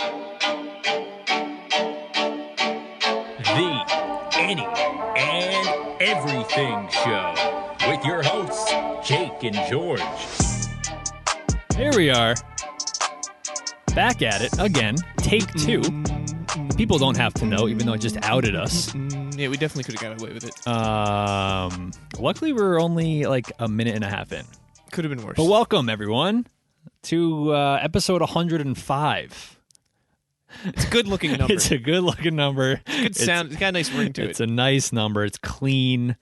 The Any and Everything Show with your hosts, Jake and George. Here we are, back at it again, take two. People don't have to know, even though it just outed us. Yeah, we definitely could have got away with it. Luckily, we're only like a minute and a half in. Could have been worse. But welcome, everyone, to episode 105. It's a good-looking number. It's a good-looking number. Good sound. It's got a nice ring to it. It's a nice number. It's clean.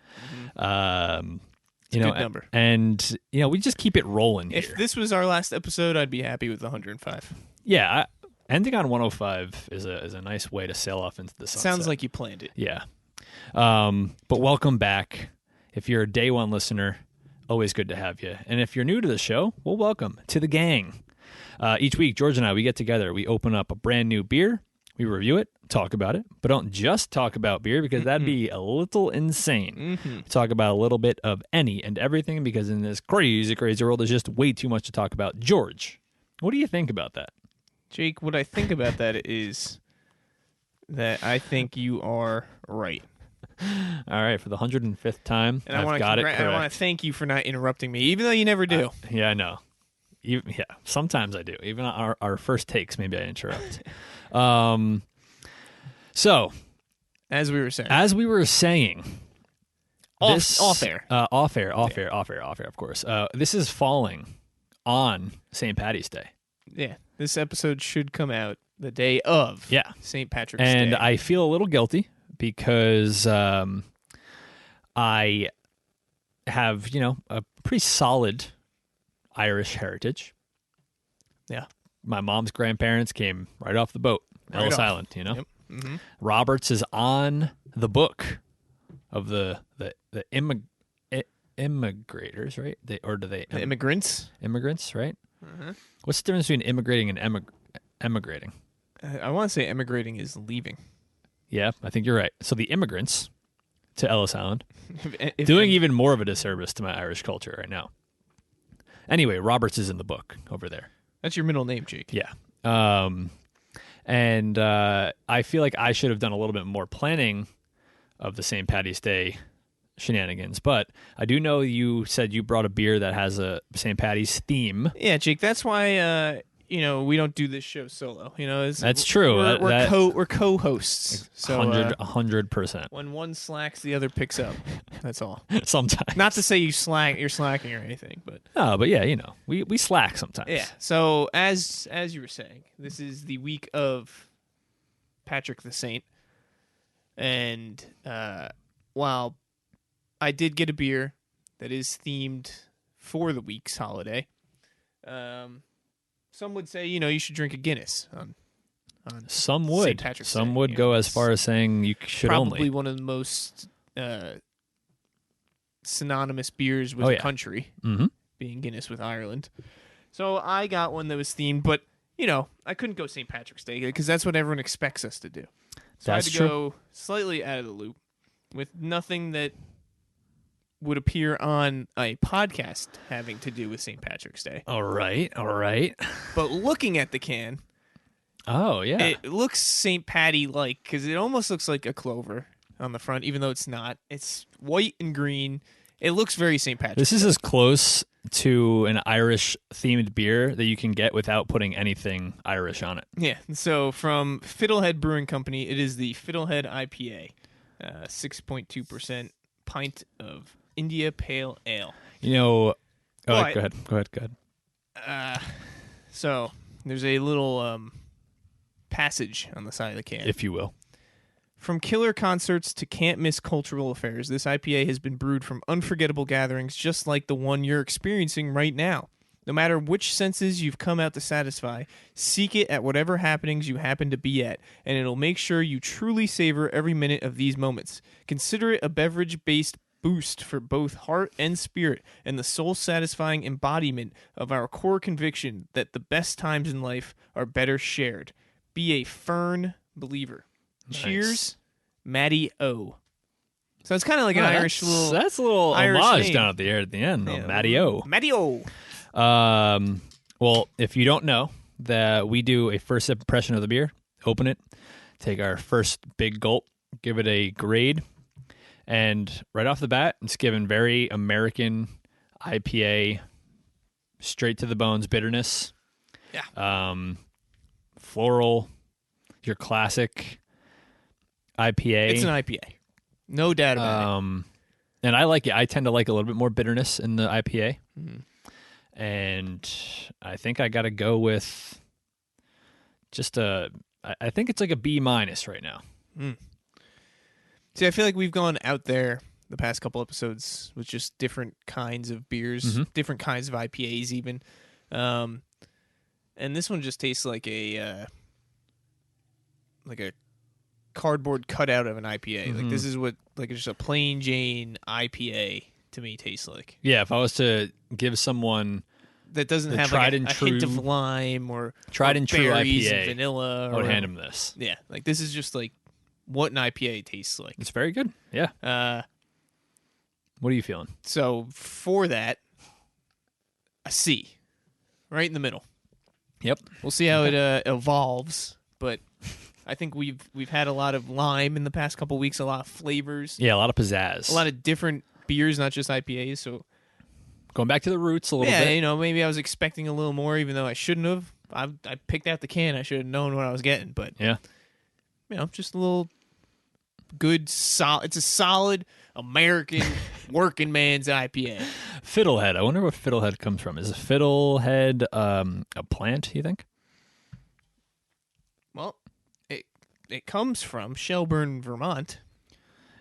It's a good number. And we just keep it rolling here. If this was our last episode, I'd be happy with 105. Yeah, ending on 105 is a nice way to sail off into the sunset. Sounds like you planned it. Yeah. But welcome back. If you're a day one listener, always good to have you. And if you're new to the show, well, welcome to the gang. Each week, George and I, we get together. We open up a brand new beer. We review it, talk about it, but don't just talk about beer because that'd be a little insane. We talk about a little bit of any and everything because in this crazy, crazy world, there's just way too much to talk about. George, what do you think about that? Jake, what I think about that is that I think you are right. All right, for the 105th time, and I've got it correct. I want to thank you for not interrupting me, even though you never do. Yeah, I know. Sometimes I do. Even our first takes, maybe I interrupt. So, as we were saying, off air, of course. This is falling on St. Paddy's Day. Yeah, this episode should come out the day of St. Patrick's Day. And I feel a little guilty because I have, a pretty solid Irish heritage. Yeah. My mom's grandparents came right off the boat, Ellis Island, Yep. Mm-hmm. Roberts is on the book of the immigrators, right? The immigrants? Immigrants, right? Mm-hmm. What's the difference between immigrating and emigrating? I want to say emigrating is leaving. Yeah, I think you're right. So the immigrants to Ellis Island, doing even more of a disservice to my Irish culture right now. Anyway, Roberts is in the book over there. That's your middle name, Jake. Yeah. And I feel like I should have done a little bit more planning of the St. Paddy's Day shenanigans. But I do know you said you brought a beer that has a St. Paddy's theme. Yeah, Jake, that's why we don't do this show solo. That's true. We're co-hosts. So 100%. When one slacks, the other picks up. That's all. Sometimes. Not to say you're slacking or anything, but no, but yeah, we slack sometimes. Yeah. So as you were saying, this is the week of Patrick the Saint, and while I did get a beer that is themed for the week's holiday, some would say, you should drink a Guinness on some would. St. Patrick's some Day, would go as far as saying you should probably only. One of the most synonymous beers with the country, being Guinness with Ireland. So I got one that was themed, but, I couldn't go St. Patrick's Day because that's what everyone expects us to do. So I had to go slightly out of the loop with nothing that would appear on a podcast having to do with St. Patrick's Day. All right. But looking at the can, it looks St. Patty-like because it almost looks like a clover on the front, even though it's not. It's white and green. It looks very St. Patrick's This is as close to an Irish-themed beer that you can get without putting anything Irish on it. Yeah. So from Fiddlehead Brewing Company, it is the Fiddlehead Ipa, 6.2% pint of India Pale Ale. Go ahead. So there's a little passage on the side of the can, if you will. From killer concerts to can't-miss cultural affairs, this IPA has been brewed from unforgettable gatherings just like the one you're experiencing right now. No matter which senses you've come out to satisfy, seek it at whatever happenings you happen to be at, and it'll make sure you truly savor every minute of these moments. Consider it a beverage-based boost for both heart and spirit, and the soul-satisfying embodiment of our core conviction that the best times in life are better shared. Be a firm believer. Nice. Cheers, Matty O. So it's kind of like an Irish little. That's a little Irish homage name. down at the end. Yeah. Matty O. Matty O. Well, if you don't know, that we do a first impression of the beer, open it, take our first big gulp, give it a grade, and right off the bat, it's given very American IPA, straight to the bones bitterness. Yeah. Floral, your classic IPA. It's an IPA. No doubt about it. And I like it. I tend to like a little bit more bitterness in the IPA. Mhm. And I think I got to go with I think it's like a B- right now. See, I feel like we've gone out there the past couple episodes with just different kinds of beers, different kinds of IPAs even. And this one just tastes like a cardboard cutout of an IPA. Like this is what just a plain Jane IPA to me tastes like. Yeah, if I was to give someone That doesn't the have tried like and a hint of true- lime or tried and true berries IPA, and vanilla. I would or hand him this. Yeah, like this is just like what an IPA tastes like. It's very good. Yeah. What are you feeling? So for that, a C, right in the middle. Yep. We'll see how it evolves, but I think we've had a lot of lime in the past couple weeks, a lot of flavors, Yeah, a lot of pizzazz. a lot of different beers, not just IPAs. So Going back to the roots a little yeah, bit. maybe I was expecting a little more, even though I shouldn't have. I picked out the can. I should have known what I was getting, but Yeah. just a little good, solid. It's a solid American working man's IPA. Fiddlehead. I wonder where Fiddlehead comes from. Is a Fiddlehead a plant, you think? Well, it comes from Shelburne, Vermont.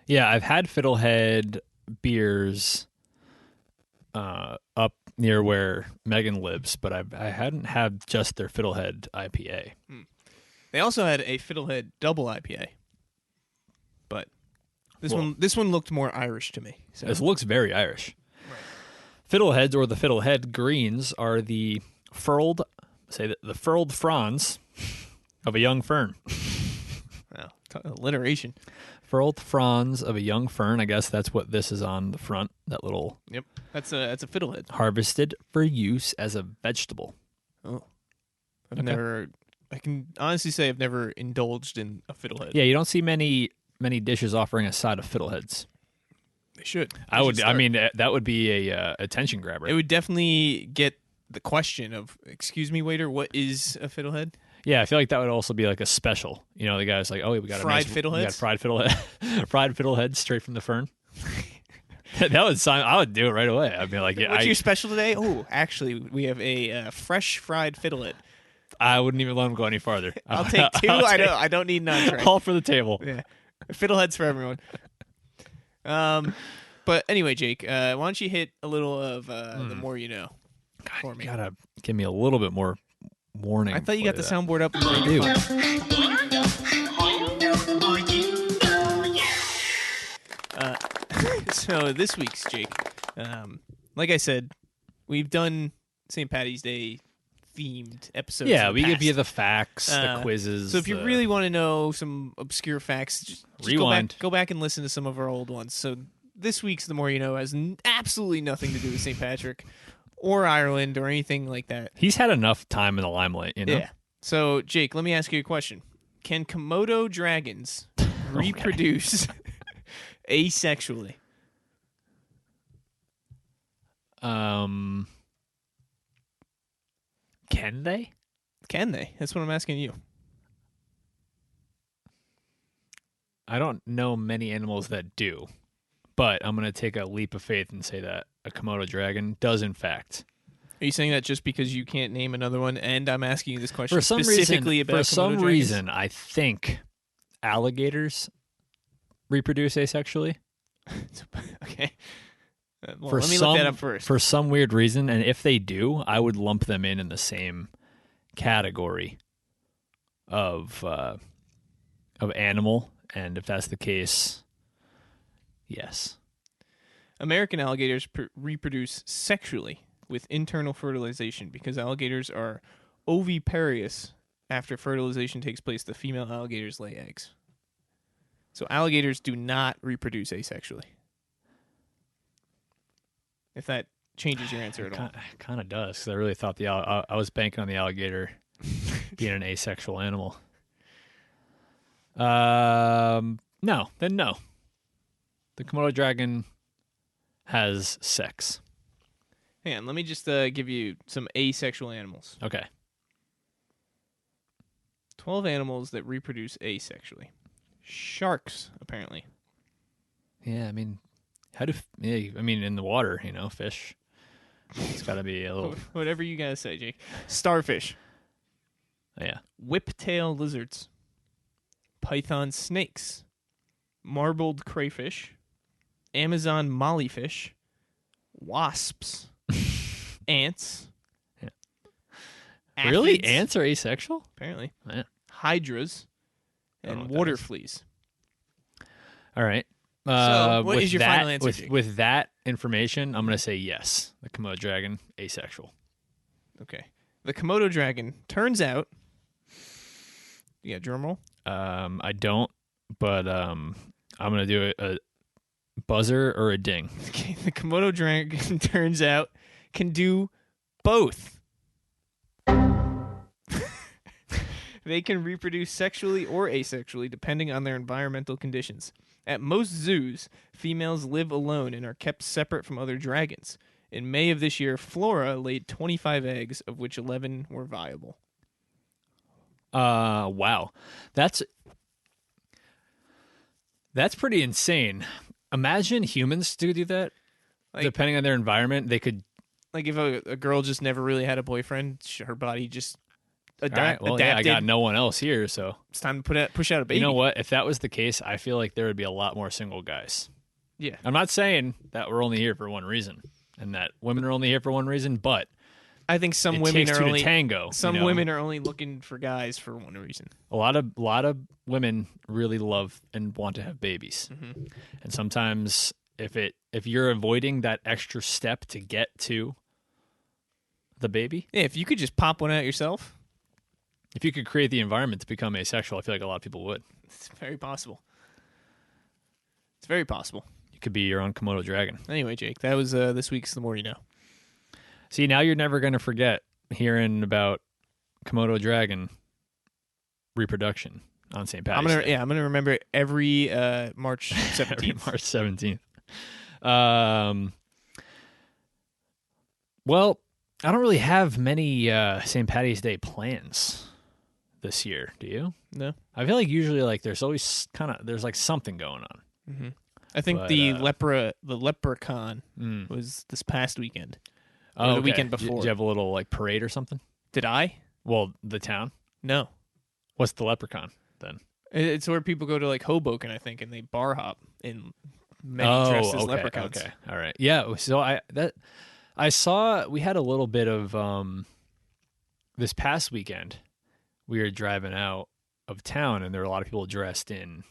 Yeah, I've had Fiddlehead beers up near where Megan lives, but I hadn't had just their Fiddlehead IPA. They also had a Fiddlehead double IPA, but this Well- one looked more Irish to me. So This looks very Irish. Fiddleheads, or the Fiddlehead greens, are the furled fronds of a young fern. wow, alliteration. Furled fronds of a young fern. I guess that's what this is on the front. That little Yep, that's a Fiddlehead. harvested for use as a vegetable. Oh, Okay. I can honestly say I've never indulged in a Fiddlehead. Yeah, you don't see many dishes offering a side of Fiddleheads. They should. I They would. should I start. mean, that would be a attention grabber. It would definitely get the question of, "Excuse me, waiter, what is a Fiddlehead?" Yeah, I feel like that would also be like a special. You know, the guy's like, "Oh, we got Fried a nice, we got fiddleheads? fried fiddlehead, fried fiddleheads straight from the fern." That would sign. I would do it right away. I'd be like, "Yeah, What's your special today?" Oh, actually, we have a fresh fried Fiddlehead. I wouldn't even let him go any farther. I'll take two. I don't need an entree. All for the table." Yeah, Fiddleheads for everyone. But anyway, Jake, why don't you hit a little of the more you know for me? You gotta give me a little bit more warning. I thought you got the before soundboard up. And I ready do. to fire. So this week's Jake, like I said, we've done St. Patty's Day themed episodes. Yeah, in we the give you past. the facts, the quizzes. So if you the- really want to know some obscure facts, just Rewind. go back and listen to some of our old ones. So this week's The More You Know has absolutely nothing to do with St. Patrick or Ireland or anything like that. he's had enough time in the limelight, you know. Yeah. So Jake, let me ask you a question: can Komodo dragons reproduce asexually? Can they? Can they? That's what I'm asking you. I don't know many animals that do, but I'm going to take a leap of faith and say that a Komodo dragon does, in fact. Are you saying that just because you can't name another one? And I'm asking you this question For some specifically reason, about for Komodo some dragons? reason, I think reproduce asexually. Okay. Well, For let me some, look that up first. For some weird reason, and if they do, I would lump them in the same category of animal. And if that's the case, yes. American alligators reproduce sexually with internal fertilization because alligators are oviparous. After fertilization takes place, the female alligators lay eggs. So alligators do not reproduce asexually. If that changes your answer at all. Kind of does, because I really thought I was banking on the alligator being an asexual animal. No. Then no. The Komodo dragon has sex. Hang on, let me just give you some asexual animals. Okay. 12 animals that reproduce asexually. Sharks, apparently. Yeah, I mean, in the water, fish. It's got to be a little. Whatever you guys say, Jake. Starfish. Yeah. Whiptail lizards. Python snakes. Marbled crayfish. Amazon mollyfish. Wasps. Ants. Yeah. Really? Aphids, Ants are asexual? apparently. Yeah. Hydras. I don't know And what that water is. fleas. All right. So, what with is your that, final answer, Jake? with that information, I'm going to say yes. The Komodo dragon, asexual. Okay. The Komodo dragon turns out. You got drum roll? I don't, but I'm going to do a buzzer or a ding. Okay. The Komodo dragon turns out can do both. They can reproduce sexually or asexually depending on their environmental conditions. At most zoos, females live alone and are kept separate from other dragons. In May of this year, Flora laid 25 eggs, of which 11 were viable. Wow. That's pretty insane. Imagine humans to do that. Like- Depending on their environment, they could. Like if a girl just never really had a boyfriend, her body just All right, well, adapted. yeah, I got no one else here, so It's time to push out a baby. you know what? If that was the case, I feel like there would be a lot more single guys. Yeah. I'm not saying that we're only here for one reason, and that women are only here for one reason, but I think some it women takes are two only to tango. some women are only looking for guys for one reason. A lot of women really love and want to have babies, Mm-hmm. and sometimes if you're avoiding that extra step to get to the baby, Yeah, if you could just pop one out yourself, if you could create the environment to become asexual, I feel like a lot of people would. it's very possible. It's very possible. You could be your own Komodo dragon. Anyway, Jake, that was this week's The More You Know. See, now you're never going to forget hearing about Komodo dragon reproduction on St. Patrick's Day. I'm gonna remember it every March 17th. Every March 17th. Well, I don't really have many St. Patty's Day plans this year. Do you? No, I feel like usually there's always there's something going on. I think But, the leprechaun was this past weekend. Or the weekend before. Did you have a little parade or something? Did I? Well, the town. No. What's the leprechaun then? It's where people go to Hoboken, I think, and they bar hop in many dressed as leprechauns. Okay, all right, yeah. So I saw we had a little bit of this past weekend. We were driving out of town, and there were a lot of people dressed in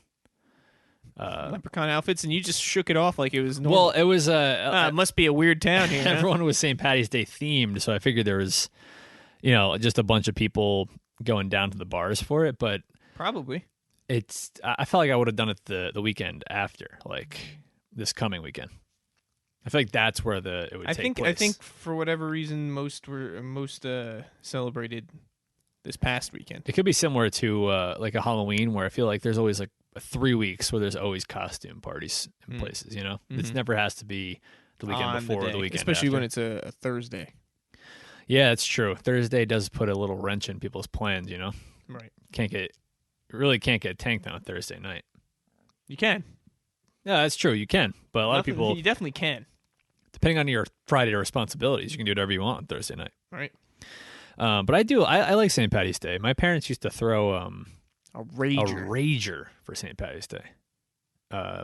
Leprechaun outfits, and you just shook it off like it was normal. Well, it was it must be a weird town here. huh? everyone was St. Patty's Day themed, so I figured there was, just a bunch of people going down to the bars for it. But Probably. I felt like I would have done it the weekend after, this coming weekend. I feel like that's where it would take place. I think for whatever reason, most celebrated this past weekend. It could be similar to a Halloween, where I feel like there's always 3 weeks where there's always costume parties in places. It never has to be the weekend On before the or the day, weekend especially after. when it's a Thursday. Yeah, it's true. Thursday does put a little wrench in people's plans. Right. Can't get tanked on a Thursday night. You can. Yeah, that's true. You can, but a lot of people, You definitely can. depending on your Friday responsibilities, you can do whatever you want on Thursday night. Right. But I like St. Patty's Day. My parents used to throw A rager. a rager for St. Patty's Day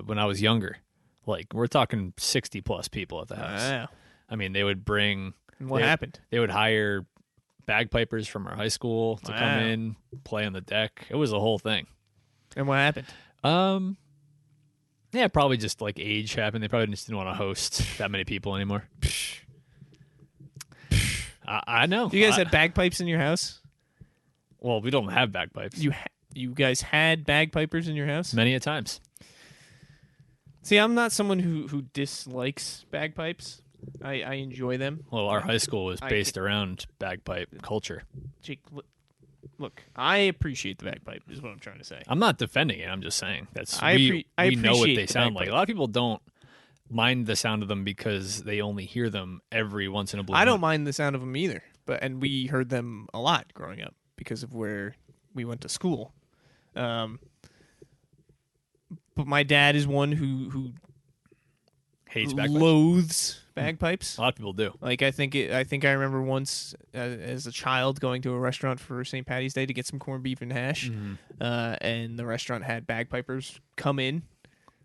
when I was younger. We're talking 60 plus people at the house. Wow. I mean, they would bring. And what happened? They would hire bagpipers from our high school to come in, play on the deck. It was a whole thing. And what happened? Yeah, probably just age happened. They probably just didn't want to host that many people anymore. I know. You guys had bagpipes in your house? Well, we don't have bagpipes. You guys had bagpipers in your house? Many a times. See, I'm not someone who dislikes bagpipes. I enjoy them. Well, our high school was based around bagpipe culture. Jake, look, I appreciate the bagpipe. Is what I'm trying to say. I'm not defending it. I'm just saying that's I we know what appreciate they the sound like. bagpipe. A lot of people don't mind the sound of them because they only hear them every once in a blue I don't moon. mind the sound of them either, and we heard them a lot growing up because of where we went to school. But my dad is one who Hates bagpipes. loathes bagpipes. A lot of people do. Like I think I remember once as a child going to a restaurant for St. Patty's Day to get some corned beef and hash, and the restaurant had bagpipers come in,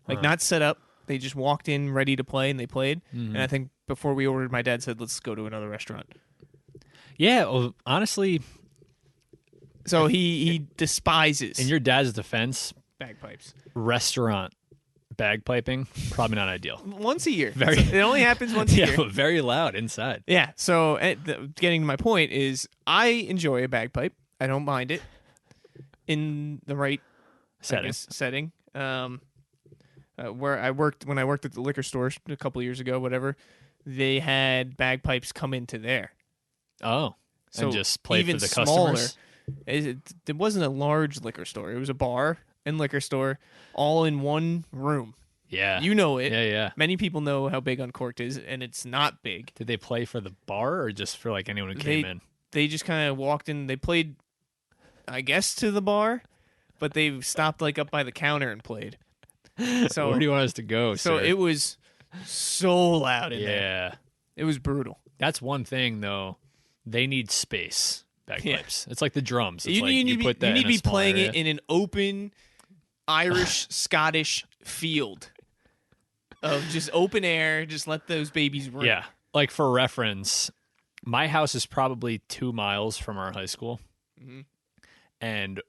like not set up. They just walked in ready to play, and they played. And I think before we ordered, my dad said, "Let's go to another restaurant." Yeah, well, honestly, So he despises in your dad's defense, bagpipes. restaurant bagpiping probably not ideal. Once a year. Very- It only happens once a Yeah, year. but very loud inside. Yeah. So getting to my point is, I enjoy a bagpipe. I don't mind it in the right setting. Where when I worked at the liquor store a couple of years ago, whatever, they had bagpipes come into there. Oh, So and just play even for the smaller. customers. It wasn't a large liquor store. It was a bar and liquor store all in one room. Yeah, You know it. yeah. Many people know how big Uncorked is, and it's not big. Did they play for the bar or just for like anyone who came in? They just kind of walked in. They played, I guess, to the bar, but they stopped like up by the counter and played. So Where do you want us to go? So sir? it was so loud in there. Yeah, It was brutal. that's one thing though. They need space. Bagpipes. It's like the drums. It's You like need you to put that be in a small playing area. it in an open Irish Scottish field of just open air. Just let those babies run. Yeah. Like for reference, my house is probably 2 miles from our high school. Mhm. And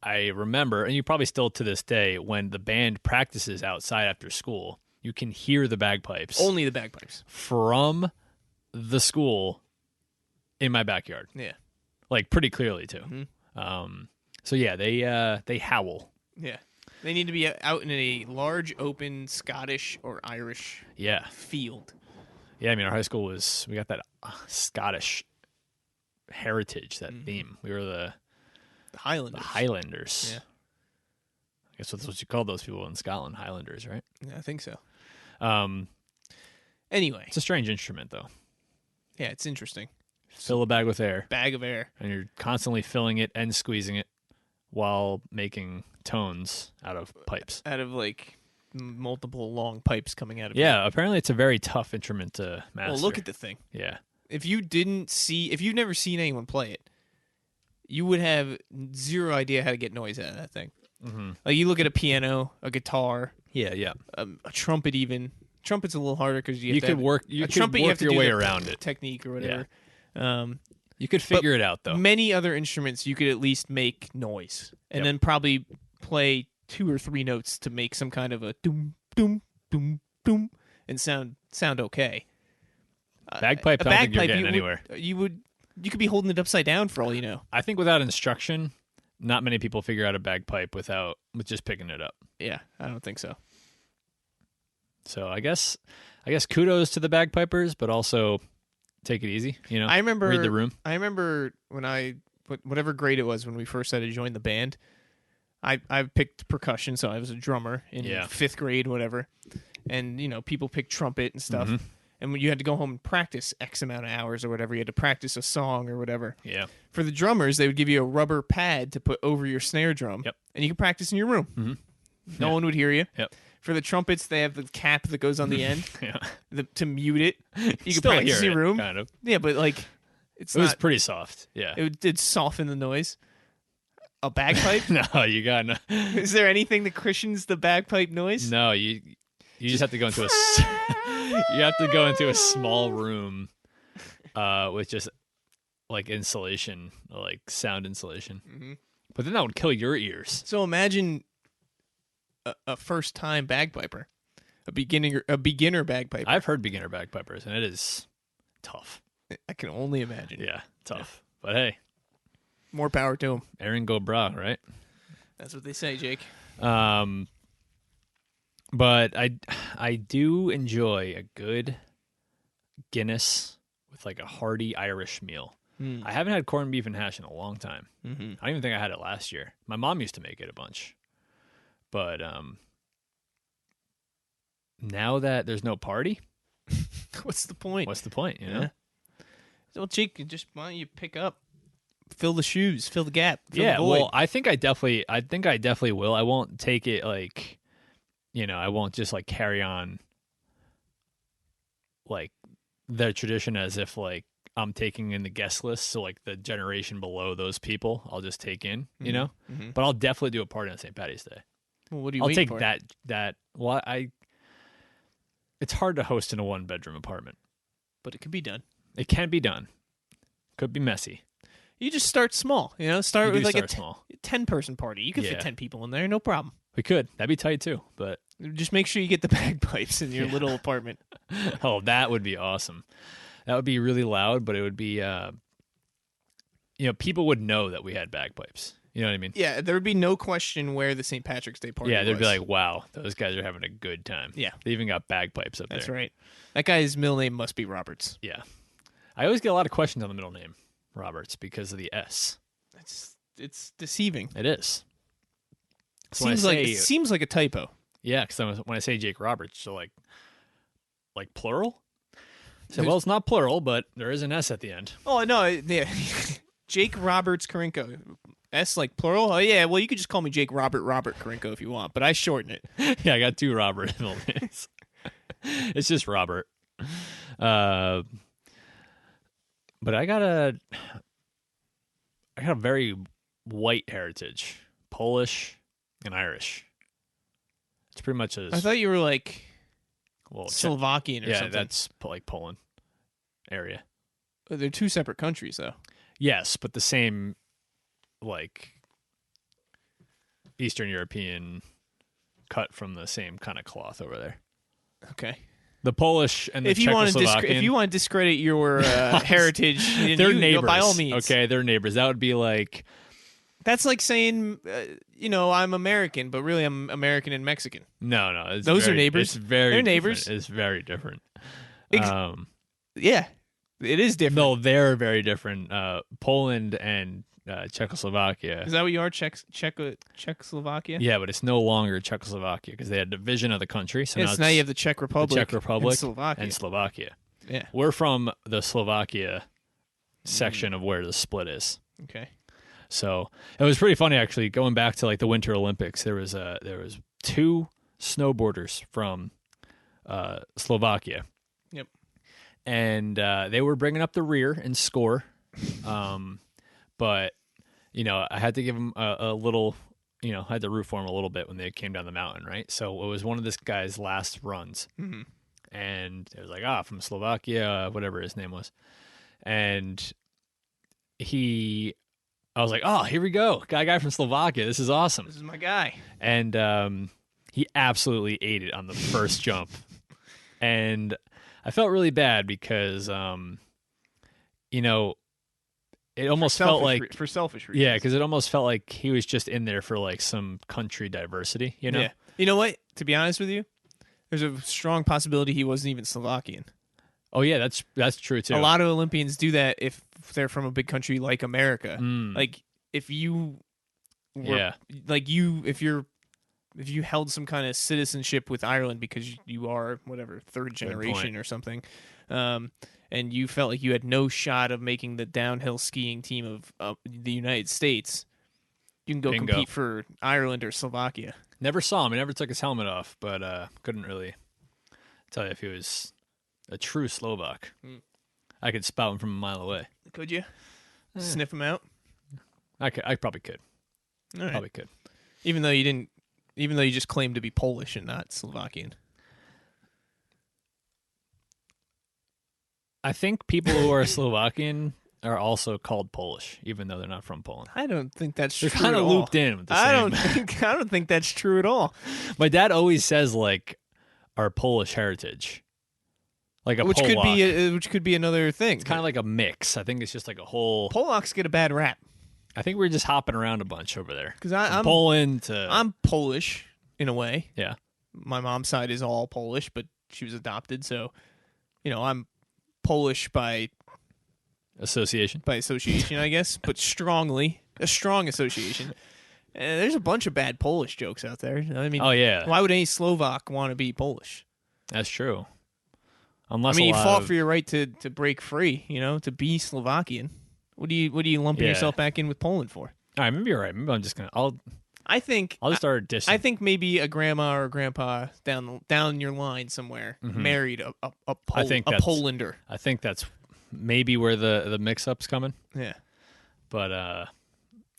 I remember, and you probably still to this day, when the band practices outside after school, you can hear the bagpipes Only the bagpipes. from the school in my backyard. Yeah. Like pretty clearly too. Mhm. So yeah, they howl. Yeah. They need to be out in a large, open Scottish or Irish Yeah. field. Yeah, I mean, our high school we got that Scottish heritage, that Mm-hmm. theme. We were the Highlanders. Highlanders. Yeah. I guess that's what you call those people in Scotland, Highlanders, right? Yeah, I think so. Um, Anyway. it's a strange instrument, though. Yeah, it's interesting. Fill a bag with air, Bag of air. and you're constantly filling it and squeezing it while making tones out of pipes. Out of like multiple long pipes coming out of it. Yeah, apparently it's a very tough instrument to master. Well, look at the thing. Yeah. If you've never seen anyone play it, you would have zero idea how to get noise out of that thing. Mm-hmm. Like you look at a piano, a guitar, Yeah, yeah. a trumpet. Even trumpet's a little harder because You could work your do way the around it. technique or whatever. You could figure it out, though. Many other instruments you could at least make noise, and Yep. then probably play 2 or 3 notes to make some kind of a doom doom doom doom and sound okay. Bagpipe, I don't think you're getting you anywhere. You could be holding it upside down for all you know. I think without instruction, not many people figure out a bagpipe with just picking it up. Yeah, I don't think so. So I guess kudos to the bagpipers, but also take it easy. You know, I remember read the room. I remember when whatever grade it was when we first had to join the band. I picked percussion, so I was a drummer in 5th grade, whatever. And people pick trumpet and stuff. Mhm. And when you had to go home and practice X amount of hours or whatever, you had to practice a song or whatever. Yeah. For the drummers, they would give you a rubber pad to put over your snare drum. Yep. And you could practice in your room. Mhm. No one would hear you. Yep. For the trumpets, they have the cap that goes on the end Yeah. to mute it. You could Still practice in hear your it, room. kind of. Yeah, but like, it's It was not. pretty soft. Yeah. It did soften the noise. A bagpipe? No, you got no. Is there anything that cushions the bagpipe noise? No, you just have to go into you have to go into a small room with just like insulation, like sound insulation. Mhm. But then that would kill your ears. So imagine a first-time bagpiper, a beginner bagpiper. I've heard beginner bagpipers, and it is tough. I can only imagine. Yeah, tough. But hey, More power to him. Aaron go bra, right? That's what they say, Jake. But I do enjoy a good Guinness with like a hearty Irish meal. I haven't had corned beef and hash in a long time. Mm-hmm. I don't even think I had it last year. My mom used to make it a bunch. But now that there's no party, What's the point? what's the point, you know? Well, Jake, why don't you pick up, fill the shoes, fill the gap, fill the void. Well, I think I definitely will. I won't take it like, I won't just like carry on like their tradition as if like I'm taking in the guest list. So like the generation below those people, I'll just take in, you know. Mm-hmm. But I'll definitely do a party on St. Patty's Day. Well, what do you? I'll waiting take for? that. Well, it's hard to host in a 1-bedroom apartment, But it could be done. It can be done. Could be messy. You just start small. Start You with do like start small. 10-person party. You could fit 10 people in there, no problem. We could. That'd be tight too. But Just make sure you get the bagpipes in your little apartment. oh, that would be awesome. That would be really loud, but it would be, people would know that we had bagpipes. You know what I mean? Yeah, there would be no question where the St. Patrick's Day party Yeah, they'd was. be like, wow, those guys are having a good time. Yeah. They even got bagpipes up there. That's right. That guy's middle name must be Roberts. Yeah. I always get a lot of questions on the middle name, Roberts, because of the S. It's deceiving. It is. So It seems like a typo. Yeah, because when I say Jake Roberts, so like plural? So, well, it's not plural, but there is an S at the end. Oh, no. Yeah. Jake Roberts Karinko. S like plural? Oh, yeah. Well, you could just call me Jake Robert Karinko if you want, but I shorten it. Yeah, I got 2 Robert middle names. It's just Robert. But I got a very white heritage, Polish and Irish. It's pretty much as I thought you were like well, Slovakian or something. Yeah, that's like Poland area. They're 2 separate countries, though. Yes, but the same, like Eastern European cut from the same kind of cloth over there. Okay. The Polish and the Czechoslovakian. If you want to discredit your heritage, they're neighbors. By all means. Okay, they're neighbors. That would be like that's like saying, I'm American, but really I'm American and Mexican. no. Those are neighbors. It's very they're different. neighbors. It's very different. Yeah, it is different. No, they're very different. Poland and Czechoslovakia. Is that what you are, Czechoslovakia? Yeah, but it's no longer Czechoslovakia because they had a division of the country. So now you have the Czech Republic, and Slovakia. Yeah, we're from the Slovakia section of where the split is. Okay. So it was pretty funny actually. Going back to like the Winter Olympics, there was 2 snowboarders from Slovakia. Yep. And they were bringing up the rear and score, but I had to give them a little. I had to root for them a little bit when they came down the mountain, right? So it was one of this guy's last runs, and it was like from Slovakia, whatever his name was, and I was like, oh, here we go. Guy from Slovakia. This is awesome. This is my guy. And he absolutely ate it on the first jump. And I felt really bad because, it almost felt like... For selfish reasons. Yeah, because it almost felt like he was just in there for like some country diversity, Yeah. You know what? To be honest with you, there's a strong possibility he wasn't even Slovakian. Oh, yeah, that's true, too. A lot of Olympians do that if they're from a big country like America. Like, if you were, if you held some kind of citizenship with Ireland because you are, whatever, 3rd generation or something, and you felt like you had no shot of making the downhill skiing team of the United States, you can go compete for Ireland or Slovakia. Never saw him. He never took his helmet off, but couldn't really tell you if he was a true Slovak. I could spout him from a mile away. Could you? Sniff him out? I probably could. All right. Probably could. Even though you just claimed to be Polish and not Slovakian. I think people who are Slovakian are also called Polish, even though they're not from Poland. I don't think that's true. They're kind of looped in with the same. I don't think that's true at all. My dad always says like our Polish heritage. Like a which Polak. could be another thing. It's kind of like a mix. I think it's just like a whole. Polacks get a bad rap. I think we're just hopping around a bunch over there. Because I'm Poland to. I'm Polish in a way. Yeah. My mom's side is all Polish, but she was adopted, so I'm Polish by association. by association, I guess, but strongly. A strong association. There's a bunch of bad Polish jokes out there. I mean, Oh, yeah. why would any Slovak want to be Polish? That's true. Unless I mean, a you lot fought of, for your right to break free, to be Slovakian. What are you lumping Yeah. yourself back in with Poland for? All right, maybe you're right. Maybe I'm just gonna. I'll just start dissing. I think maybe a grandma or a grandpa down your line somewhere married a Polander. I think that's maybe where the mix-up's coming. Yeah. But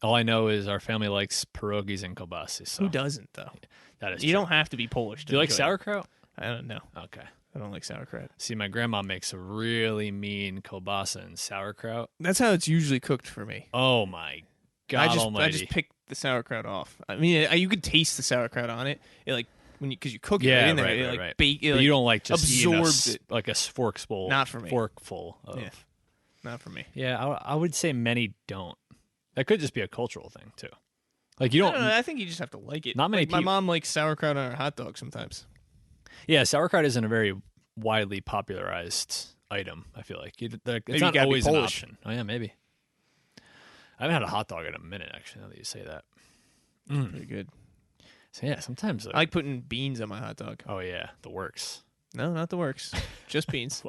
all I know is our family likes pierogies and kielbasy. So Who doesn't though? that is You true. don't have to be Polish. Do you like enjoy it. sauerkraut? I don't know. Okay. I don't like sauerkraut. See, my grandma makes a really mean kielbasa and sauerkraut. That's how it's usually cooked for me. Oh my God I Almighty! just picked the sauerkraut off. I mean, you could taste the sauerkraut on it. It like because you cook it Yeah, right in there. right, it right, like right. bake. It But like you don't like just absorbs eating it. like a forkful. Not for me. Forkful of. Yeah. Not for me. Yeah, I would say many don't. That could just be a cultural thing too. Like you I don't. don't know. I think you just have to like it. Not many Like, my peop- mom likes sauerkraut on her hot dog sometimes. Yeah, sauerkraut isn't a very widely popularized item. I feel like it's you not gotta be always an Polish. option. Oh yeah, maybe. I haven't had a hot dog in a minute actually. Now that you say that. Pretty good. So yeah, sometimes. I like putting beans on my hot dog. Oh yeah, the works. No, not the works. Just beans.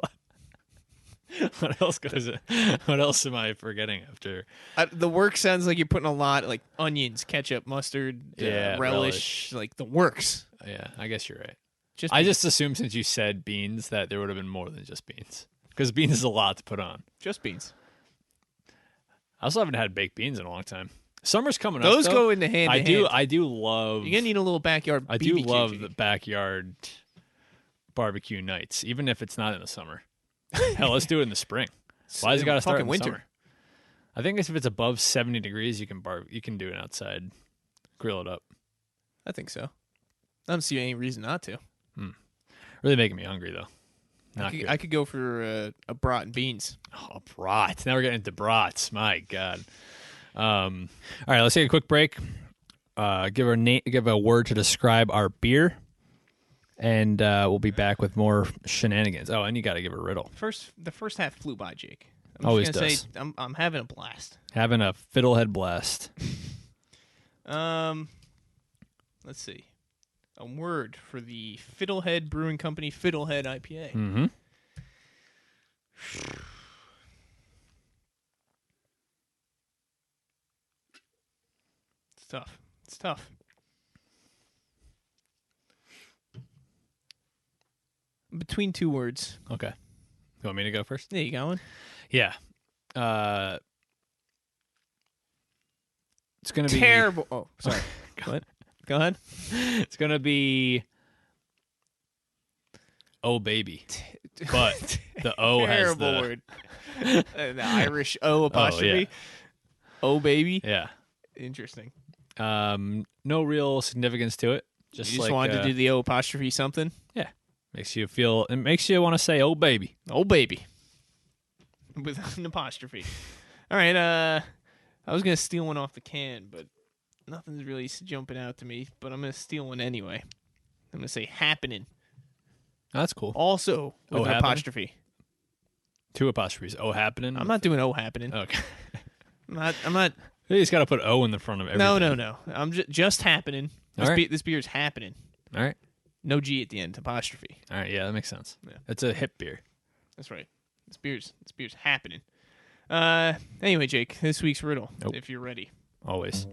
What else goes? What else am I forgetting after? The works sounds like you're putting a lot, like onions, ketchup, mustard, Yeah, relish, like the works. Yeah, I guess you're right. Just I beans. just assumed since you said beans that there would have been more than just beans because beans is a lot to put on. Just beans. I also haven't had baked beans in a long time. Summer's coming up. Those though. go into hand. I do love. You're gonna need a little backyard. I do BBQ, love Jake. the backyard barbecue nights, even if it's not in the summer. Hell, let's do it in the spring. Why does it got to start in fucking the winter? summer? I think if it's above 70 degrees, you can do it outside, grill it up. I think so. I don't see any reason not to. Really making me hungry though. I could go for a brat and beans. Oh, brats. Now we're getting into brats. My God. All right, let's take a quick break. Give a word to describe our beer, and we'll be back with more shenanigans. Oh, and you got to give a riddle. The first half flew by, Jake. I'm Always just gonna does. say I'm having a blast. Having a fiddlehead blast. Let's see. A word for the Fiddlehead Brewing Company Fiddlehead IPA. Mm-hmm. It's tough. It's tough. Between two words. Okay. You want me to go first? There you got one. Yeah. It's gonna be Terrible. Oh, sorry. What? Go ahead. It's gonna be oh baby, but the O has Terrible the word. The Irish O apostrophe. Oh, baby. yeah. Interesting. No real significance to it. You just like, wanted to do the O apostrophe something. yeah. Makes you feel. It makes you want to say oh baby. Oh, baby. With an apostrophe. All right. I was going to steal one off the can, but nothing's really jumping out to me. But I'm going to steal one anyway. I'm going to say happening. That's cool. Also with Oh, an happening? apostrophe. Two apostrophes. Oh happening. I'm not doing O happening. Okay. I'm not. You just got to put O in the front of everything. No. I'm just happening. All right. This beer's happening. All right. No G at the end. Apostrophe. All right. Yeah, that makes sense. Yeah. It's a hip beer. That's right. This beer's happening. Anyway, Jake, this week's riddle, Nope. if you're ready. Always.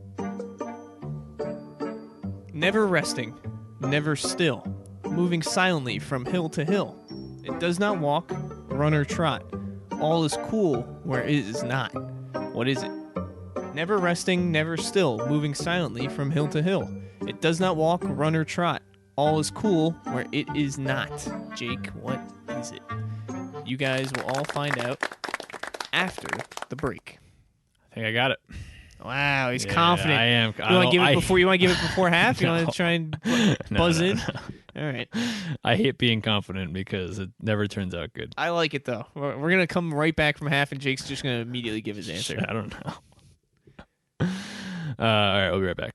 Never resting, never still, moving silently from hill to hill. It does not walk, run, or trot. All is cool where it is not. What is it? Never resting, never still, moving silently from hill to hill. It does not walk, run, or trot. All is cool where it is not. Jake, what is it? You guys will all find out after the break. I think I got it. Wow, he's Yeah, confident. I am. You want to give it before? You want to give it before half? You want No. to try and No, buzz no, in? no. All right. I hate being confident because it never turns out good. I like it though. We're gonna come right back from half, and Jake's just gonna immediately give his answer. I don't know. All right, we'll be right back.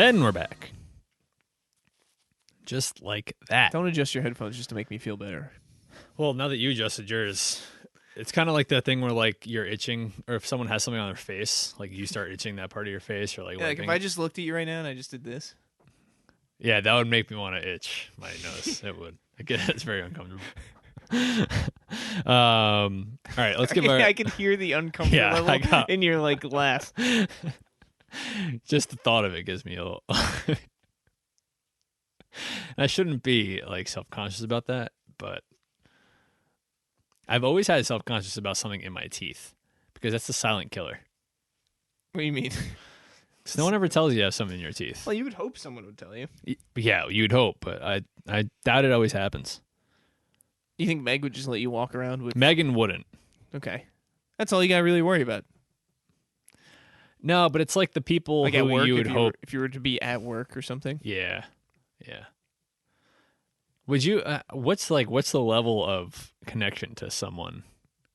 And we're back. Just like that. Don't adjust your headphones just to make me feel better. Well, now that you adjusted yours, it's kind of like that thing where like you're itching, or if someone has something on their face, like you start itching that part of your face, or like Yeah, like if I just looked at you right now and I just did this. Yeah, that would make me want to itch my nose. It would. It's very uncomfortable. All right, let's give our. I can hear the uncomfortable level in your like laugh. Just the thought of it gives me a little. I shouldn't be like self-conscious about that, but I've always had self-conscious about something in my teeth because that's the silent killer. What do you mean? No one ever tells you have something in your teeth. Well, you would hope someone would tell you. Yeah, you'd hope, but I doubt it always happens. You think Meg would just let you walk around with? Megan wouldn't. Okay, that's all you gotta really worry about. No, but it's like the people like who at work, you would hope. If you were to be at work or something. Yeah. Would you? What's the level of connection to someone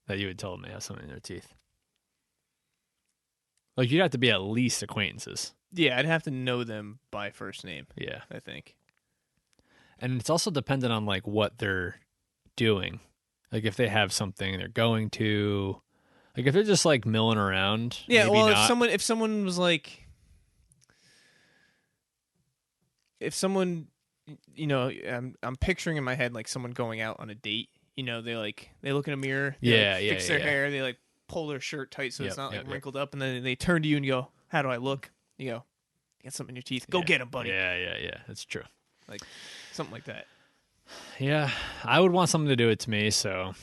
that you would tell them they have something in their teeth? Like you'd have to be at least acquaintances. Yeah, I'd have to know them by first name. Yeah, I think. And it's also dependent on like what they're doing. Like if they have something they're going to. Like if they're just like milling around. Yeah, maybe well, not. if someone was like, if someone, I'm picturing in my head like someone going out on a date. They look in a mirror. They fix their hair. They like pull their shirt tight so it's not wrinkled up, and then they turn to you and you go, "How do I look?" You go, "You got something in your teeth. Go get them, buddy." Yeah. That's true. Like something like that. Yeah, I would want someone to do it to me. So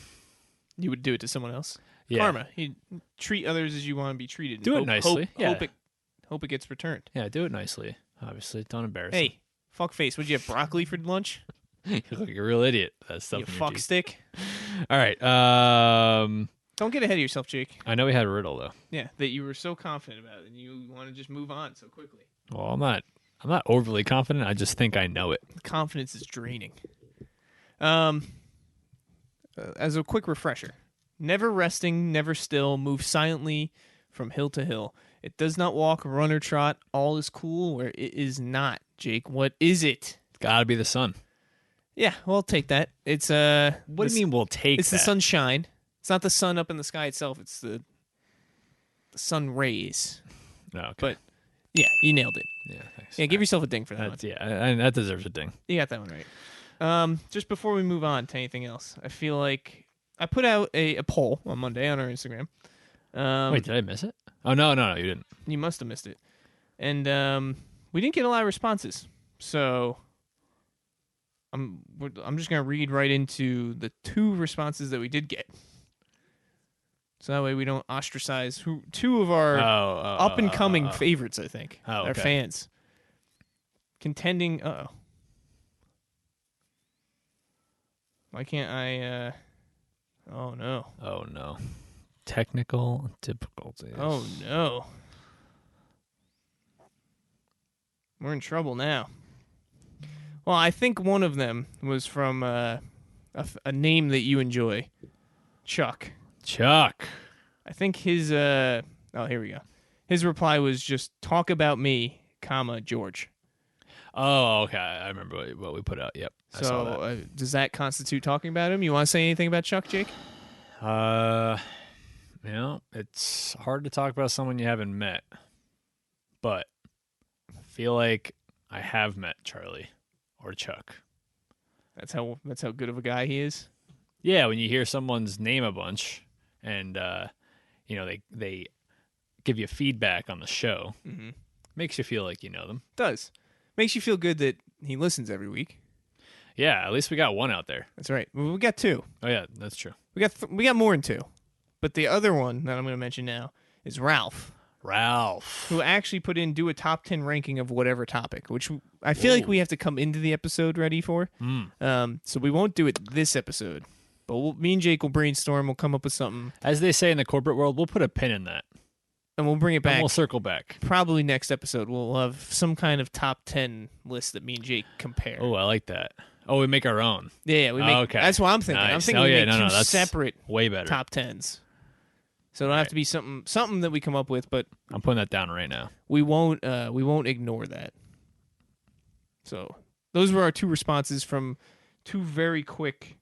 you would do it to someone else. Yeah. Karma. You treat others as you want to be treated. Do it nicely. Hope it gets returned. Yeah, do it nicely. Obviously, don't embarrass. Hey, fuck face. Would you have broccoli for lunch? You look like a real idiot. That stuff. You fuck stick. All right. Don't get ahead of yourself, Jake. I know we had a riddle though. Yeah, that you were so confident about, and you want to just move on so quickly. Well, I'm not overly confident. I just think I know it. Confidence is draining. As a quick refresher, never resting, never still, move silently from hill to hill. It does not walk, run, or trot. All is cool where it is not. Jake, what is it? It's got to be the sun. Yeah, well, I'll take that. It's What do you mean we'll take? It's that? the sunshine. It's not the sun up in the sky itself. It's the sun rays. No, okay. But yeah, you nailed it. Yeah, thanks. Yeah, give yourself a ding for that one. Yeah, that deserves a ding. You got that one right. Just before we move on to anything else, I feel like I put out a poll on Monday on our Instagram. Wait, did I miss it? Oh, no, you didn't. You must have missed it. And we didn't get a lot of responses. So I'm just going to read right into the 2 responses that we did get. So that way we don't ostracize two of our up-and-coming favorites, I think. Our fans. Contending... Uh-oh. Why can't I... Oh, no. Oh, no. Technical difficulties. Oh, no. We're in trouble now. Well, I think one of them was from a name that you enjoy. Chuck. I think his... oh, here we go. His reply was just, talk about me, comma, George. Oh, okay. I remember what we put out. Yep. I saw that. Does that constitute talking about him? You want to say anything about Chuck, Jake? It's hard to talk about someone you haven't met, but I feel like I have met Charlie or Chuck. That's how good of a guy he is. Yeah, when you hear someone's name a bunch, and they give you feedback on the show, makes you feel like you know them. Does. Makes you feel good that he listens every week. Yeah, at least we got one out there. That's right. Well, we got 2. Oh yeah, that's true. We got more than 2. But the other one that I'm going to mention now is Ralph, who actually put in do a top 10 ranking of whatever topic, which I feel like we have to come into the episode ready for. So we won't do it this episode, but me and Jake will brainstorm. We'll come up with something. As they say in the corporate world, we'll put a pin in that. And we'll bring it back. And we'll circle back. Probably next episode. We'll have some kind of top 10 list that me and Jake compare. Oh, I like that. Oh, we make our own. Yeah, we make. Okay. That's what I'm thinking. Nice. I'm thinking we make 2 separate way better top 10s. So it'll have to be something that we come up with, but I'm putting that down right now. We won't ignore that. So those were our two responses from two very quick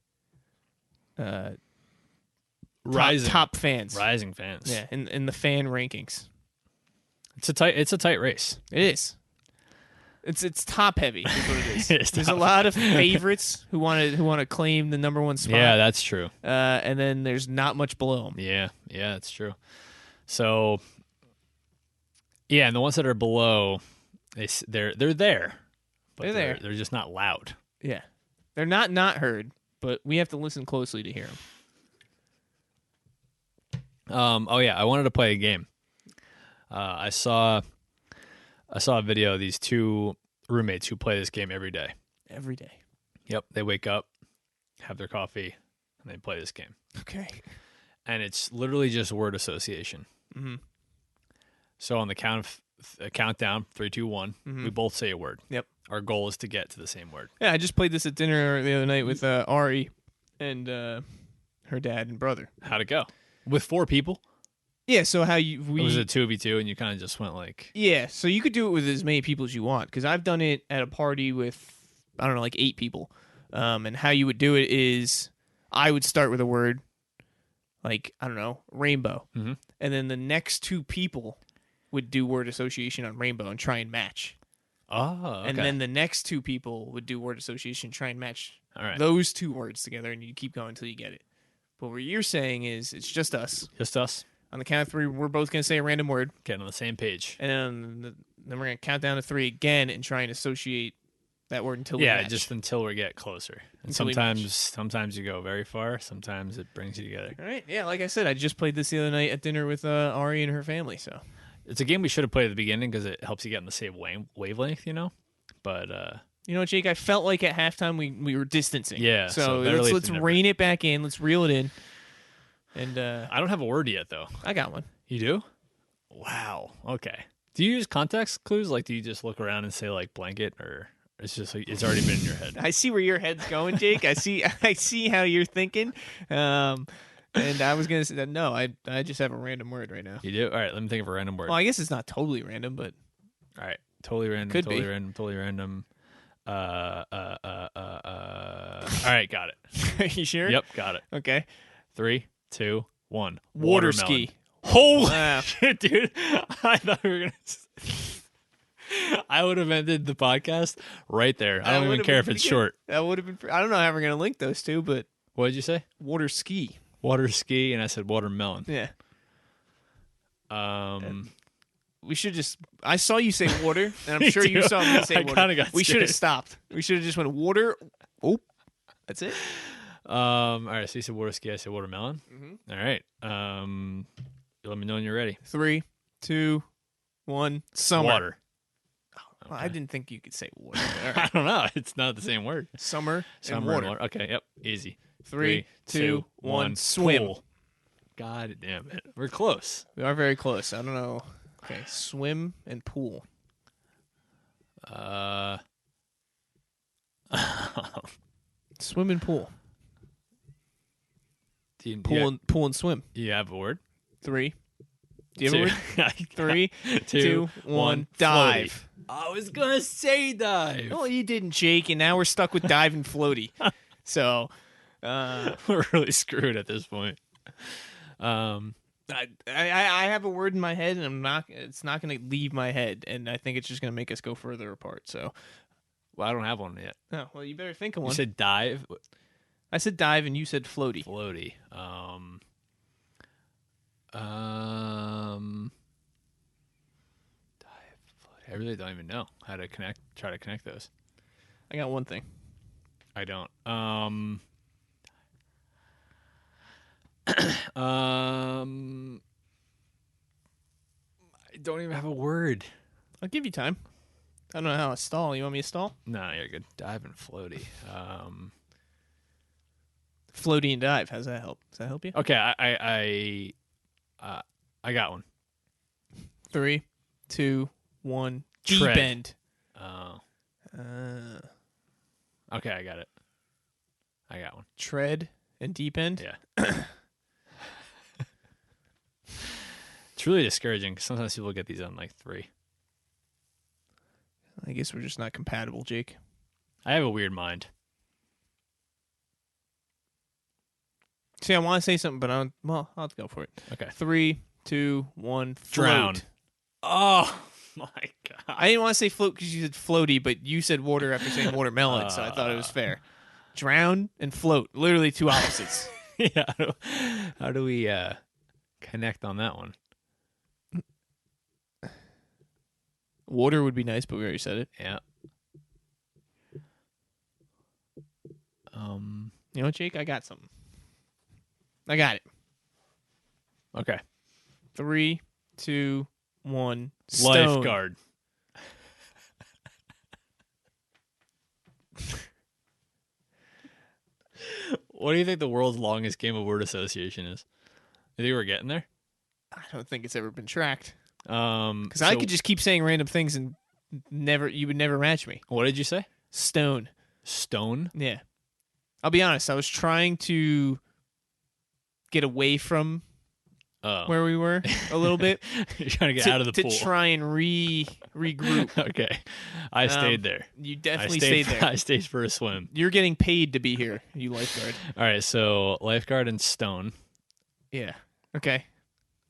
top fans. Rising fans. Yeah, in the fan rankings. It's a tight race. It is. It's top heavy. Is what it is. It is There's top a lot of favorites who want to claim the number one spot. Yeah, that's true. And then there's not much below them. Yeah, that's true. So, yeah, and the ones that are below, they're there. But They're there. They're just not loud. Yeah, they're not heard, but we have to listen closely to hear them. Oh yeah, I wanted to play a game. I saw a video of these two roommates who play this game every day. Every day. Yep, they wake up, have their coffee, and they play this game. Okay. And it's literally just word association. Mm-hmm. So on the countdown, 3, 2, 1, we both say a word. Yep. Our goal is to get to the same word. Yeah, I just played this at dinner the other night with Ari and her dad and brother. How'd it go? With 4 people? Yeah, so It was a 2v2, and you kind of just went like... Yeah, so you could do it with as many people as you want, because I've done it at a party with, I don't know, like 8 people. And how you would do it is I would start with a word, like, I don't know, rainbow. Mm-hmm. And then the next 2 people would do word association on rainbow and try and match. Oh, okay. And then the next 2 people would do word association, try and match All right. those 2 words together, and you keep going until you get it. But what you're saying is it's just us. Just us. On the count of 3, we're both going to say a random word. Getting on the same page. And then we're going to count down to 3 again and try and associate that word until we match. Just until we get closer. And Until we sometimes you go very far. Sometimes it brings you together. All right. Yeah, like I said, I just played this the other night at dinner with Ari and her family. So It's a game we should have played at the beginning because it helps you get in the same wavelength, you know? But, you know, Jake, I felt like at halftime we were distancing. Yeah, so So better let's late than rein it back in. Let's reel it in. And I don't have a word yet, though. I got one. You do? Wow. Okay. Do you use context clues? Like, do you just look around and say, like, blanket, or it's just like, it's already been in your head? I see where your head's going, Jake. I see how you're thinking. And I was gonna say that no, I just have a random word right now. You do? All right, let me think of a random word. Well, I guess it's not totally random, but All right. Totally random. Could totally be. random. Totally random. All right, got it. are you sure? Yep, got it. Okay. 3, 2, 1. Water Watermelon. ski. Holy Wow. shit, dude. I thought we were going to... I would have ended the podcast right there. I don't even care if it's short. That would have been. I don't know how we're gonna link those two, but What did you say? water ski. Water ski, and I said watermelon. Yeah. Um, We should just. I saw you say water, and I'm sure you too. saw me say I water. kinda got We should have scared. stopped. We should have just went water. Oh, that's it. all right, so you said water ski, I said watermelon. Mm-hmm. All right. You let me know when you're ready. 3, 2, 1. Summer. Water. Well, I didn't think you could say water. All I right. don't know. It's not the same word. Summer, Summer and water. Okay, yep. Easy. 3, 2, 1. Swim. Pool. God damn it. We're close. We are very close. I don't know. Okay, swim and pool. Swim and pool. Pool and swim. You have a word? 3. Do you have a word? 3, 2, 2, 1. Dive. I was gonna say dive. Well, you didn't, Jake, and now we're stuck with dive and floaty. So, We're really screwed at this point. I have a word in my head, and it's not going to leave my head, and I think it's just going to make us go further apart. So, Well, I don't have one yet. oh, well, you better think of You one. said dive, I said dive, and you said floaty. floaty. Dive, floaty. I really don't even know how to try to connect those. I got one thing. I don't. I don't even have a word. I'll give you time. I don't know how to stall. You want me to stall? No, you're good. Dive and floaty. Floaty and dive. How's that help? Does that help you? Okay, I got one. 3, 2, 1. Deep Tread. end. Oh, okay, I got it. I got one. Tread and deep end. Yeah. It's really discouraging because sometimes people get these on like 3. I guess we're just not compatible, Jake. I have a weird mind. See, I want to say something, but I'll have to go for it. Okay. 3, 2, 1, float. Drown. Oh, my God. I didn't want to say float because you said floaty, but you said water after saying watermelon, so I thought it was fair. Drown and float. Literally two opposites. Yeah. How do we connect on that one? Water would be nice, but we already said it. Yeah. You know what, Jake? I got something. I got it. Okay. 3, 2, 1. Stone. Lifeguard. What do you think the world's longest game of word association is? You think we're getting there? I don't think it's ever been tracked. Because I could just keep saying random things and you would never match me. What did you say? Stone. Stone? Yeah. I'll be honest. I was trying to get away from where we were a little bit. You're trying to get out of the pool. To try and regroup. Okay. I stayed there. You definitely stayed there. I stayed for a swim. You're getting paid to be here, you lifeguard. All right, so lifeguard and stone. Yeah. Okay.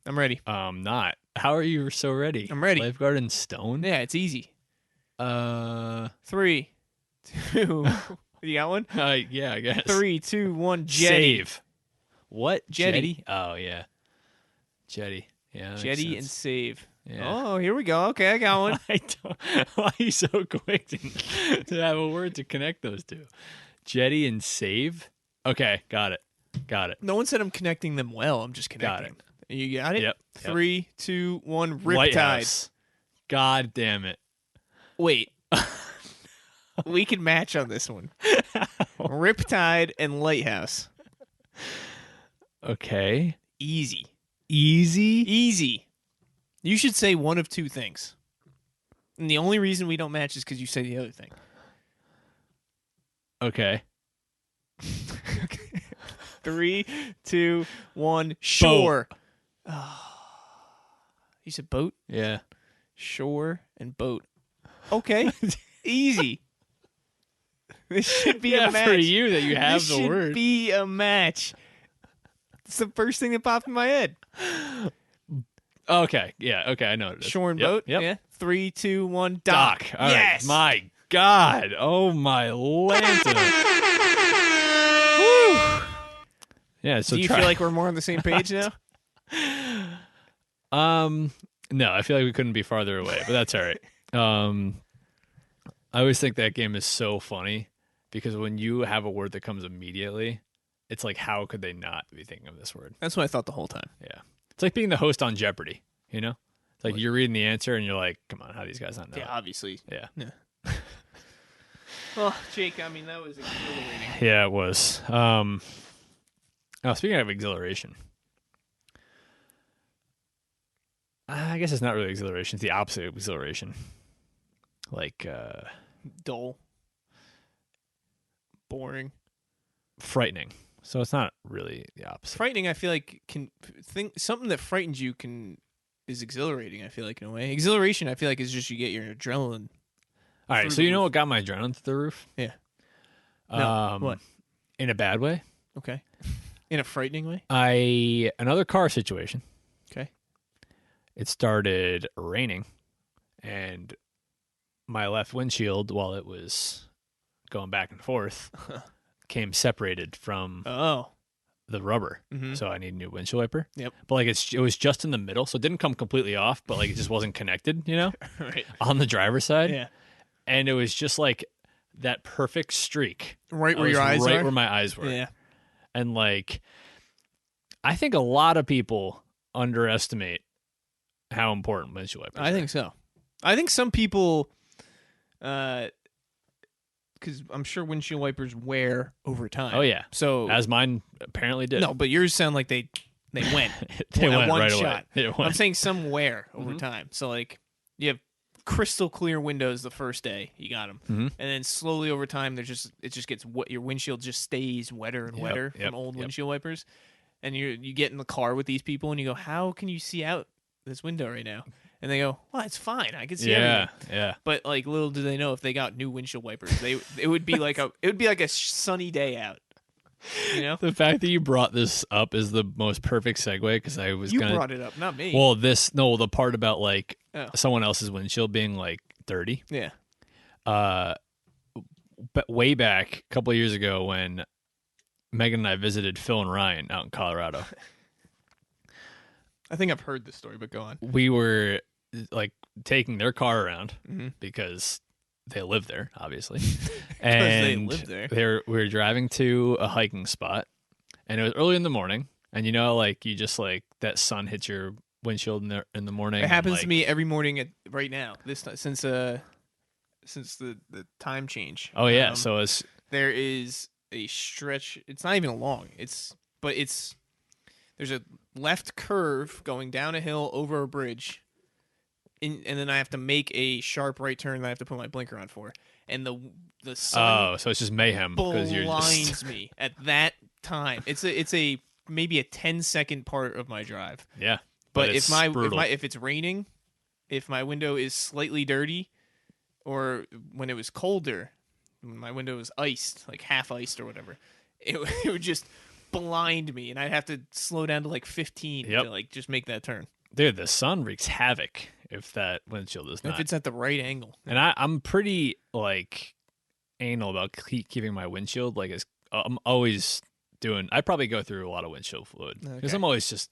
I'm ready. Not. How are you so ready? I'm ready. Lifeguard and stone? Yeah, it's easy. 3, 2. You got one? Yeah, I guess. 3, 2, 1. Jetty. Save. What? Jetty. Oh, yeah. Jetty. Yeah. Jetty and save. Yeah. Oh, here we go. Okay, I got one. Why are you so quick to have a word to connect those two? Jetty and save? Okay, got it. No one said I'm connecting them well. I'm just connecting. Got it. You got it? Yep. 3, 2, 1. Riptide. Lighthouse. God damn it. Wait. We can match on this one. Riptide and Lighthouse. Okay. Easy. Easy? You should say one of two things. And the only reason we don't match is because you say the other thing. Okay. 3, 2, 1. Shore. You said boat? Yeah. Shore and boat. Okay. Easy. This should be a match. For you that you have this the should word. Be a match. It's the first thing that popped in my head. Okay. Yeah. Okay. I know what it is. Shore and Yep, boat. Yep. Yeah. 3, 2, 1. Dock. All yes. Right. My God. Oh my Lanta. Yeah. So do you feel like we're more on the same page now? No, I feel like we couldn't be farther away, but that's all right. I always think that game is so funny because when you have a word that comes immediately, it's like, how could they not be thinking of this word? That's what I thought the whole time. Yeah. It's like being the host on Jeopardy, you know? It's like you're reading the answer and you're like, come on, how do these guys not know? Yeah, obviously. Yeah. Well, Jake, I mean, that was exhilarating. Yeah, it was. Speaking of exhilaration, I guess it's not really exhilaration. It's the opposite of exhilaration. Like, dull. Boring. frightening. So it's not really the opposite. Frightening, I feel like something that frightens you is exhilarating. I feel like in a way, exhilaration, I feel like is just you get your adrenaline. All right, so you know what got my adrenaline to the roof? Yeah. No, what? In a bad way. Okay. In a frightening way. Another car situation. Okay. It started raining, and my left windshield, while it was going back and forth, came separated from the rubber. Mm-hmm. So I need a new windshield wiper. Yep. But like it was just in the middle, so it didn't come completely off, but like it just wasn't connected, you know, right on the driver's side. Yeah. And it was just like that perfect streak, right where your eyes right are, where my eyes were. Yeah. And like, I think a lot of people underestimate how important windshield wipers are. I think so. I think some people, because I'm sure windshield wipers wear over time. Oh yeah. So as mine apparently did. No, but yours sound like they went. They went one right shot. away. I'm saying some wear over time. So like you have crystal clear windows the first day you got them, and then slowly over time it just gets wet. Your windshield just stays wetter and wetter from old windshield wipers, and you get in the car with these people and you go, how can you see out this window right now? And they go, well, it's fine. I can see Yeah, everything. yeah. But like, little do they know if they got new windshield wipers, it would be like a sunny day out. You know, The fact that you brought this up is the most perfect segue because I was you gonna. brought it up, not me. Well, the part about like Oh. someone else's windshield being like dirty. Yeah. But way back a couple of years ago when Megan and I visited Phil and Ryan out in Colorado, I think I've heard this story, but go on. we were like taking their car around Mm-hmm. because they live there, obviously. they And live there. we were driving to a hiking spot, and it was early in the morning. And like you just like that sun hits your windshield in the morning. It happens and, to like, me every morning right now. Since the time change. Oh yeah, so it's there is a stretch. It's not even long. There's a left curve going down a hill over a bridge, and then I have to make a sharp right turn that I have to put my blinker on for. And the sun so it's just mayhem because you're blinds just me at that time. It's a maybe a 10-second part of my drive. yeah. But it's if it's raining, if my window is slightly dirty, or when it was colder, when my window was iced, like half iced or whatever, it would just blind me, and I'd have to slow down to like 15 Yep. to like just make that turn. Dude, the sun wreaks havoc if that windshield is not. If it's at the right angle. And I'm pretty like anal about keeping my windshield. Like I'm always doing. I probably go through a lot of windshield fluid because Okay. I'm always just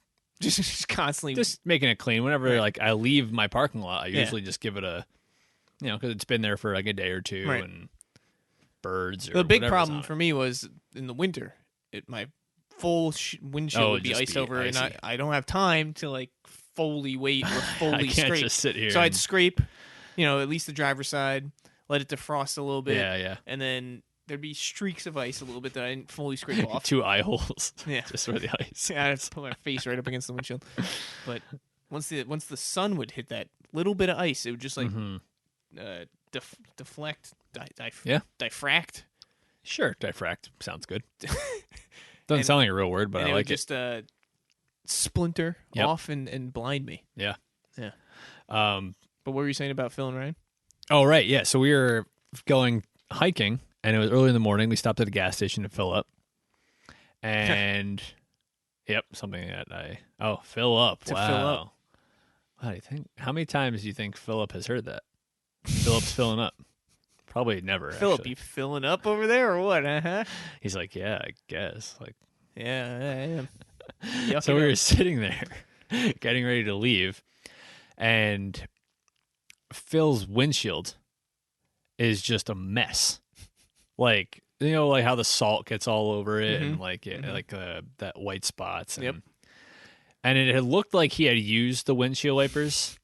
constantly making it clean. Whenever Right. like I leave my parking lot, I Yeah. usually just give it a, because it's been there for like a day or two, Right. and birds. Or The big whatever's problem on for it. me was in the winter. My full windshield would be just iced be over, and icy. I don't have time to like fully wait or fully I can't scrape. just sit here. So I'd and- scrape, at least the driver's side, let it defrost a little bit, yeah. and then there'd be streaks of ice a little bit that I didn't fully scrape off. 2 eye holes. Yeah. Just for the ice. Yeah, I'd have to put my face right up against the windshield. But once the sun would hit that little bit of ice, it would just like Mhm. deflect, Yeah. diffract. Sure, diffract sounds good. Doesn't And- sound like a real word, but and I it like would just splinter Yep. off and blind me. it. Yeah. Yeah. But what were you saying about Phil and Ryan? Oh, right. Yeah. So we were going hiking, and it was early in the morning. We stopped at a gas station to fill up. And, yep, something that fill up. To wow. fill up. How do you think? How many times do you think Philip has heard that? Philip's filling up. Probably never. Philip, actually. you filling up over there or what? Uh-huh. He's like, yeah, I guess. Like, Yeah, I am. so we were sitting there, getting ready to leave, and Phil's windshield is just a mess. Like, like how the salt gets all over it, and like that white spots. And, Yep. And it had looked like he had used the windshield wipers,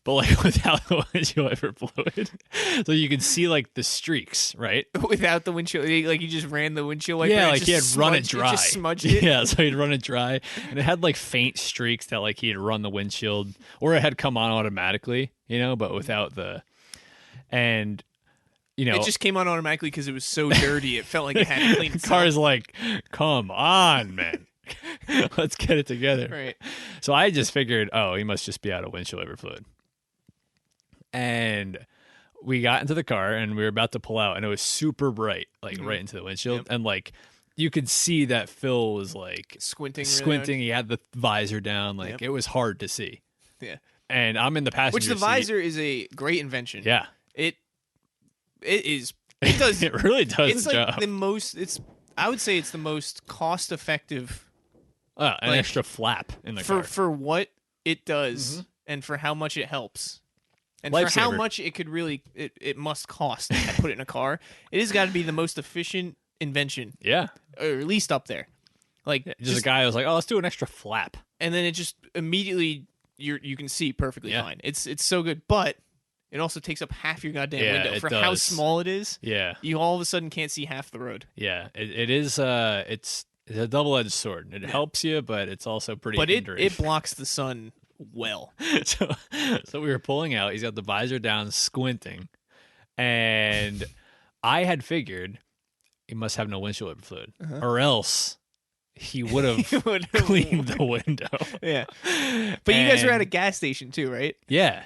but like without the windshield wiper fluid, so you could see like the streaks, right? Without the windshield, like you just ran the windshield wiper. Yeah, and like he had just run it smudged- dry. Just smudged it. Yeah, so he'd run it dry, and it had like faint streaks that like he had run the windshield, or it had come on automatically, but without the, and It just came on automatically because it was so dirty. It felt like it had to clean the itself. car's like, come on, man. Let's get it together. Right. So I just figured, he must just be out of windshield wiper fluid. And we got into the car and we were about to pull out, and it was super bright, like right into the windshield. Yep. And like you could see that Phil was like Squinting. Really squinting. He had the visor down. Like Yep. it was hard to see. hard. Yeah. And I'm in the passenger Which the seat. visor is a great invention. Yeah. It is. It does. It really does It's the like job. the most. I would say it's the most cost effective An like, extra flap in the for car. for what it does and for how much it helps. And for how Lifesaver. much it could really it must cost to put it in a car. It has got to be the most efficient invention, Yeah. or at least up there. Like Just a guy was like, let's do an extra flap. and then it just immediately you can see perfectly Yeah. fine. It's so good, but it also takes up half your goddamn Yeah, window it for how does. small it is. Yeah. You all of a sudden can't see half the road. Yeah. It is it's a double-edged sword. It helps you, but it's also pretty But it hindering. blocks the sun well. so we were pulling out. He's got the visor down, squinting, and I had figured he must have no windshield wiper fluid, or else he would have cleaned the window. Yeah. But you guys are And- at a gas station too, right? Yeah.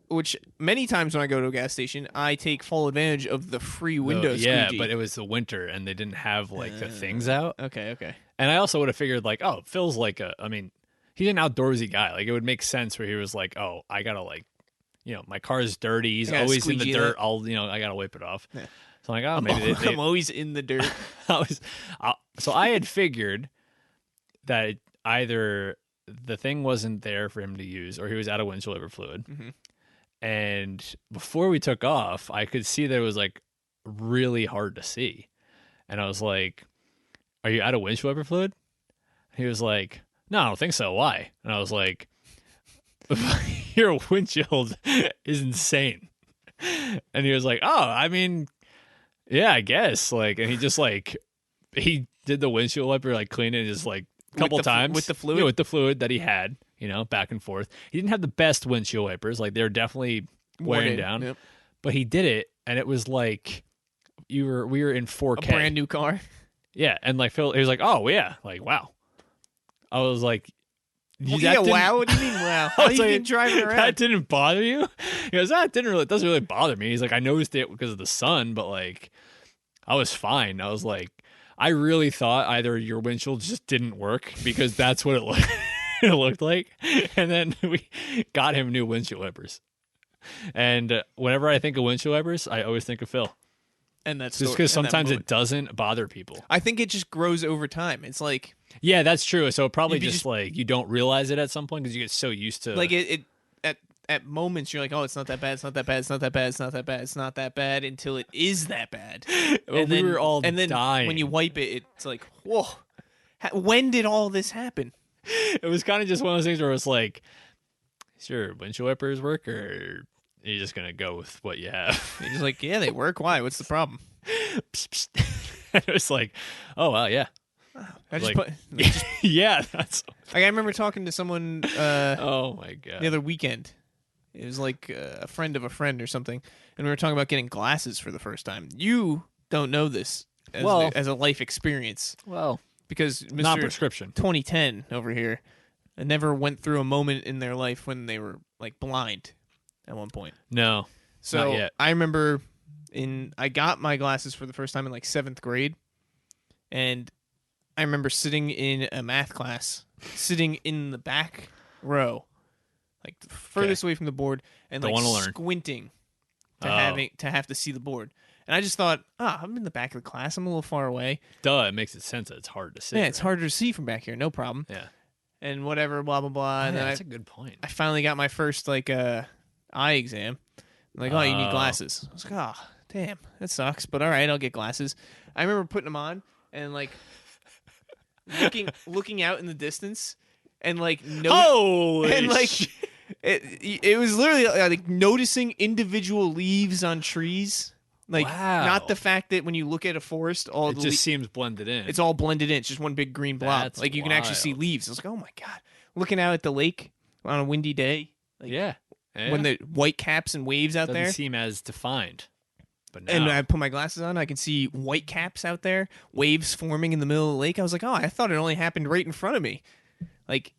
Which many times when I go to a gas station, I take full advantage of the free window Yeah, squeegee. but it was the winter and they didn't have like the things out. Okay. And I also would have figured like, oh, Phil's like he's an outdoorsy guy. Like it would make sense where he was like, oh, I gotta like, my car's dirty. He's I gotta always in the squeegee dirt. that. I gotta wipe it off. Yeah. So I'm like, oh, maybe they I'm always in the dirt. so I had figured that either the thing wasn't there for him to use or he was out of windshield wiper fluid. Mhm. And before we took off, I could see that it was like really hard to see. And I was like, are you out of windshield wiper fluid? He was like, no, I don't think so. Why? And I was like, your windshield is insane. And he was like, oh, I mean, yeah, I guess. Like, and he just like, he did the windshield wiper, like clean it just like a couple times. with the fluid? Yeah, with the fluid that he had, back and forth. He didn't have the best windshield wipers. Like, they're definitely wearing down. Yep. But he did it, and it was like we were in 4K. A brand new car. Yeah, and like Phil, he was like, "Oh yeah, like wow." I was like, Well, "That yeah, didn't- wow. What do you mean, wow? How I you was like, been driving around? That didn't bother you?" He goes, "That doesn't really bother me." He's like, "I noticed it because of the sun, but like, I was fine." I was like, "I really thought either your windshield just didn't work because that's what it looked it looked like," and then we got him new windshield wipers. And whenever I think of windshield wipers, I always think of Phil. And that's Just because sometimes it doesn't bother people. I think it just grows over time. It's like Yeah, that's true. So it probably If you just just- like you don't realize it at some point because you get so used to it at moments you're like, oh, it's not that bad, it's not that bad, it's not that bad, it's not that bad, it's not that bad until it is that bad. Well, we were all and then dying. when you wipe it, it's like, whoa, when did all this happen? It was kind of just one of those things where it's like, is your windshield wipers work or are you just gonna go with what you have? You're just like, yeah, they work. Why? What's the problem? And it was like, oh wow, yeah, I just Like- put. yeah. That's Like I remember talking to someone oh my god. the other weekend. It was like a friend of a friend or something, and we were talking about getting glasses for the first time. You don't know this as a life experience Well, because Mr. non-prescription. 2010 over here never went through a moment in their life when they were like blind at one point. No, So not yet. I remember I got my glasses for the first time in like 7th grade, and I remember sitting in a math class, sitting in the back row, like the furthest away from the board, and Don't like wanna learn. squinting to Oh. have to see the board. And I just thought, I'm in the back of the class. I'm a little far away. Duh, it makes it sense that it's hard to see. Yeah, it's harder to see from back here. No problem. Yeah, And whatever, blah blah blah. yeah And then that's a good point. I finally got my first like eye exam. Like, oh, you need Oh. glasses. I was like, oh, damn, that sucks. But all right, I'll get glasses. I remember putting them on and like looking out in the distance and like Holy and like shit. it was literally like noticing individual leaves on trees. Like Wow. not the fact that when you look at a forest, all It the just seems blended in. it's all blended in. It's just one big green blob. That's like you can actually see wild. leaves. I was like, oh my god, looking out at the lake on a windy day. Like, yeah. when the white caps and waves out doesn't there. seem as defined. But now, And I put my glasses on, I can see white caps out there, waves forming in the middle of the lake. I was like, oh, I thought it only happened right in front of me. Like,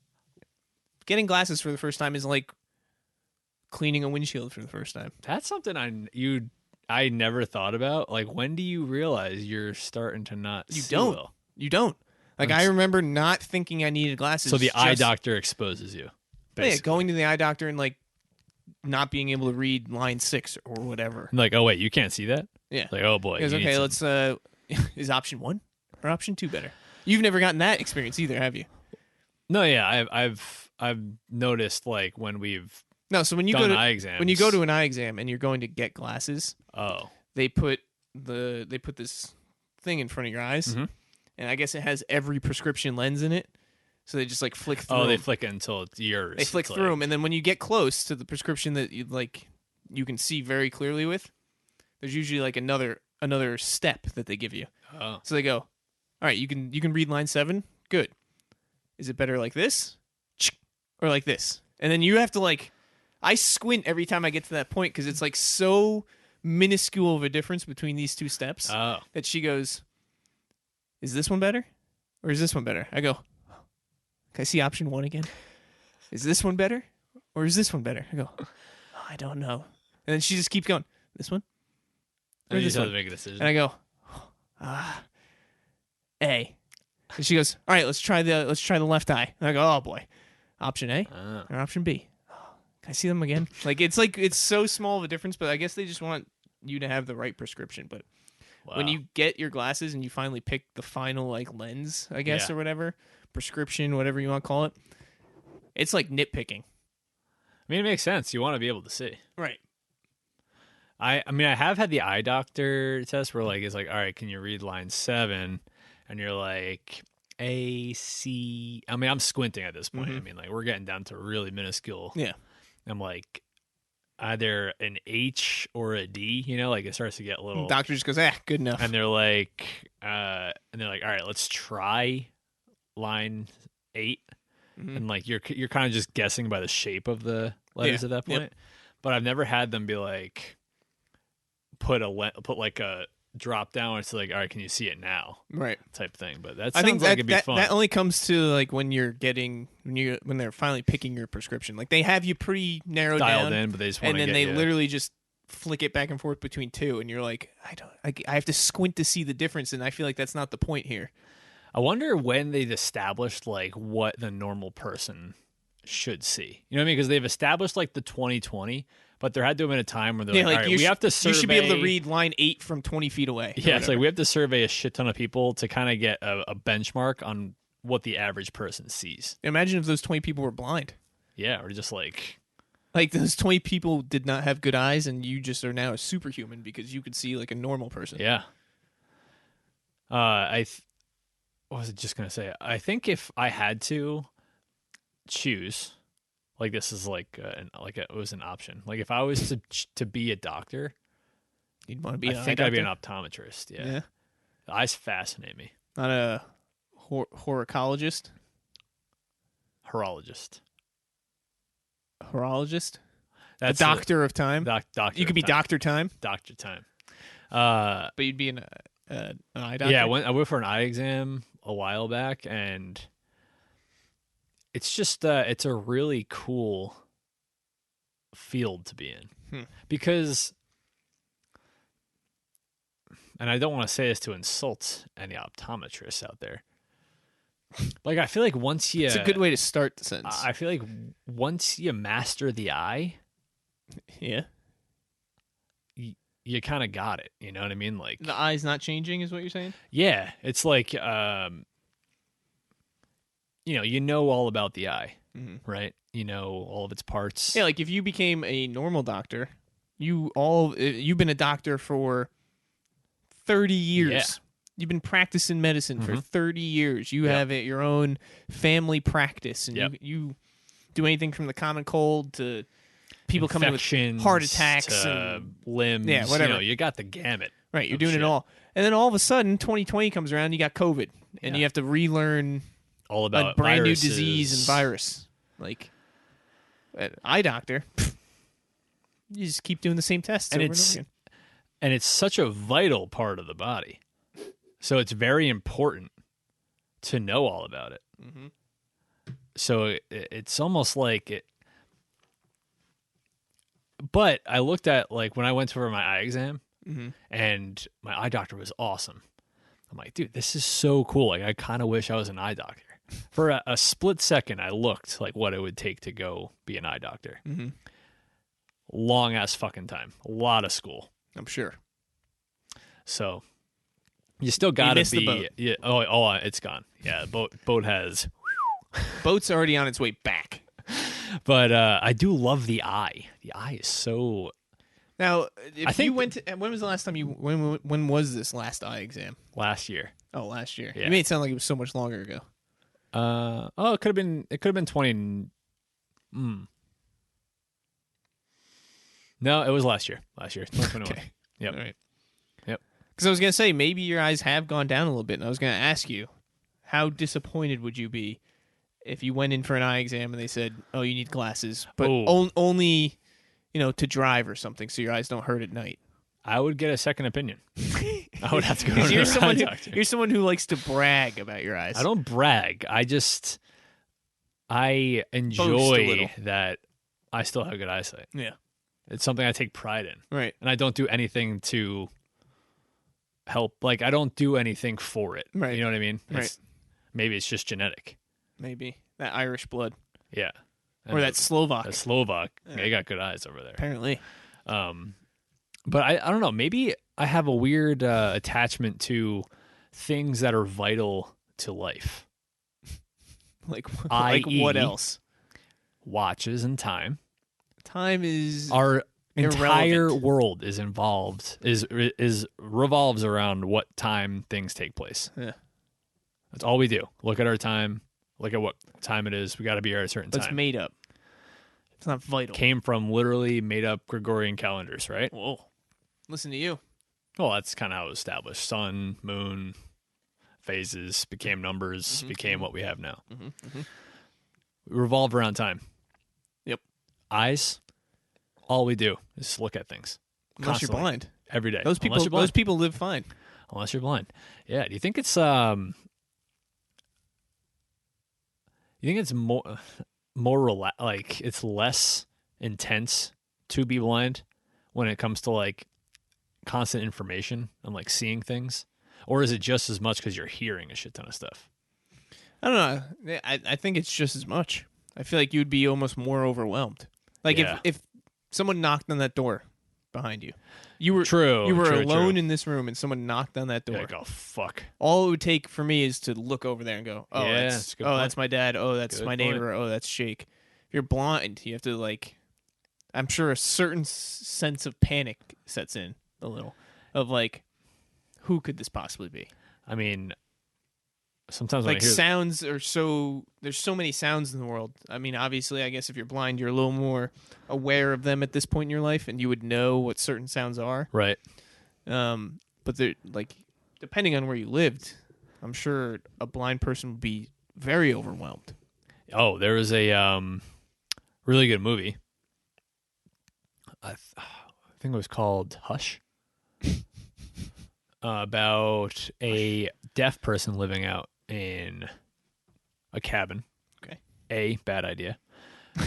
getting glasses for the first time is like cleaning a windshield for the first time. that's something I never thought about. Like, when do you realize you're starting to not You see don't. well? You don't. Like, I remember not thinking I needed glasses. So the eye just- doctor exposes you. Yeah, Basically. going to the eye doctor and like not being able to read line 6 or whatever. Like, oh wait, you can't see that? Yeah. Like, oh boy. He goes, you need okay, some- let's is option 1 or option 2 better? You've never gotten that experience either, have you? No, yeah, I've noticed like when we've No, so when you done go to eye exams. when you go to an eye exam and you're going to get glasses, oh, they put this thing in front of your eyes, Mhm. and I guess it has every prescription lens in it. So they just like flick through. they 'em. flick it until it's yours. They flick It's through like- them, and then when you get close to the prescription that you can see very clearly with, there's usually like another step that they give you. Oh, So they go, all right, you can read line 7. Good. Is it better like this, or like this? And then you have to like, I squint every time I get to that point because it's like so minuscule of a difference between these two steps oh, that she goes, is this one better, or is this one better? I go, can I see option 1 again? Is this one better, or is this one better? I go, oh, I don't know. And then she just keeps going, this one? Or And you this just have one? to make a decision. And I go, A. And she goes, all right, let's try the left eye. And I go, oh boy, option A or option B? Can I see them again? It's so small of a difference, but I guess they just want you to have the right prescription. But when you get your glasses and you finally pick the final lens, I guess, or whatever, prescription, whatever you want to call it, it's like nitpicking. I mean, it makes sense. You want to be able to see. Right. I mean, I have had the eye doctor test where it's like, all right, can you read line 7? And you're like, A, C. I mean, I'm squinting at this point. I mean, we're getting down to really minuscule. Yeah. I'm like, either an H or a D, it starts to get a little. Doctor just goes, good enough. And they're like, all right, let's try line 8. And you're kind of just guessing by the shape of the letters at that point. Yep. But I've never had them be like, put a drop down. It's like, all right, can you see it now? Right. Type thing. But that I think sounds like it'd be fun. That only comes to when they're finally picking your prescription. They have you pretty narrowed dialed down, in, but they just want to and then they you. literally just flick it back and forth between 2, and you're like, I have to squint to see the difference, and I feel like that's not the point here. I wonder when they've established what the normal person should see. You know what I mean? Because they've established the 20/20, but there had to have been a time where they're all right, we have to survey. You should be able to read line 8 from 20 feet away. Yeah, it's we have to survey a shit ton of people to kind of get a benchmark on what the average person sees. Imagine if those 20 people were blind. Yeah, or just those 20 people did not have good eyes, and you just are now a superhuman because you could see a normal person. Yeah. What was I just going to say? I think if I had to choose, this is it was an option. If I was to be a doctor, you'd want to be. I think I'd be an optometrist. Yeah. The eyes fascinate me. Not a horologist. Horologist. Horologist. That's the doctor of time. Doctor. You could be Doctor Time. Doctor Time. But you'd be an eye doctor. Yeah, I went for an eye exam a while back, and it's just it's a really cool field to be in because, and I don't want to say this to insult any optometrists out there. I feel like once you, it's a good way to start the sentence. I feel like once you master the eye, yeah, you kind of got it. You know what I mean? The eye's not changing is what you're saying? Yeah. It's you know all about the eye, right? You know all of its parts. Yeah, if you became a normal doctor, you've been a doctor for 30 years. Yeah. You've been practicing medicine for 30 years. You have your own family practice, and you do anything from the common cold to people coming with heart attacks and limbs. Yeah, whatever. You got the gamut. Right, you're doing it all. And then all of a sudden, 2020 comes around, you got COVID, and you have to relearn all about a brand viruses. new disease and virus. An eye doctor, you just keep doing the same tests over and over again. And it's such a vital part of the body. So it's very important to know all about it. Mm-hmm. So it's almost like it. But I looked at when I went for my eye exam, and my eye doctor was awesome. I'm like, dude, this is so cool. I kind of wish I was an eye doctor. For a split second, I looked what it would take to go be an eye doctor. Mm-hmm. Long ass fucking time. A lot of school. I'm sure. So you still gotta be. The boat. Yeah. Oh, it's gone. Yeah. Boat has. Boat's already on its way back. But I do love the eye. The eye is so. Now, you went to, when was the last time when was this last eye exam? Last year. Oh, last year. Yeah. You made it sound like it was so much longer ago. It could have been 20. No, it was last year. 2021. Okay. Yep. All right. Yep. Because I was gonna say maybe your eyes have gone down a little bit, and I was gonna ask you, how disappointed would you be if you went in for an eye exam and they said, "Oh, you need glasses, but only, to drive or something, so your eyes don't hurt at night." I would get a second opinion. I would have to go to you're the someone eye who, doctor. you're someone who likes to brag about your eyes. I don't brag. I enjoy that I still have good eyesight. Yeah. It's something I take pride in. Right. And I don't do anything to help. Like, I don't do anything for it. Right. You know what I mean? Right. Maybe it's just genetic. Maybe. That Irish blood. Yeah. Or that Slovak. That Slovak. They got good eyes over there. Apparently. But I don't know. Maybe I have a weird attachment to things that are vital to life. Like i.e. what else? Watches and time. Time is Our entire irrelevant. world is involved, is revolves around what time things take place. Yeah. That's all we do. Look at our time. Look at what time it is. We got to be here at a certain But time. it's made up. It's not vital. Came from literally made up Gregorian calendars, right? Whoa. Listen to you. Well, that's kind of how it was established. Sun, moon, phases became numbers, became what we have now. We revolve around time. Yep. Eyes, all we do is look at things. Unless you're Constantly. blind. Every day. Those Unless you're blind. people live fine. Unless you're blind. Yeah. Do you think it's more like it's less intense to be blind when it comes to like constant information and like seeing things, or is it just as much because you're hearing a shit ton of stuff? I don't know. I think it's just as much. I feel like you'd be almost more overwhelmed. Like Yeah. if someone knocked on that door behind you, you were True. you were true, alone true. in this room and someone knocked on that door. You're like, oh fuck. All it would take for me is to look over there and go, oh, Yeah, that's, that's a good oh, point. that's my dad. Oh, that's Good my point. neighbor. Oh, that's Shake. If you're blind, you have to like, I'm sure a certain sense of panic sets in a little of like, who could this possibly be? I mean, sometimes when Like I hear sounds are there's so many sounds in the world. I mean, obviously, I guess if you're blind, you're a little more aware of them at this point in your life, and you would know what certain sounds are. right. But they're like, depending on where you lived, I'm sure a blind person would be very overwhelmed. Oh, there was a really good movie. I think it was called Hush. About a deaf person living out in a cabin. Okay. Bad idea.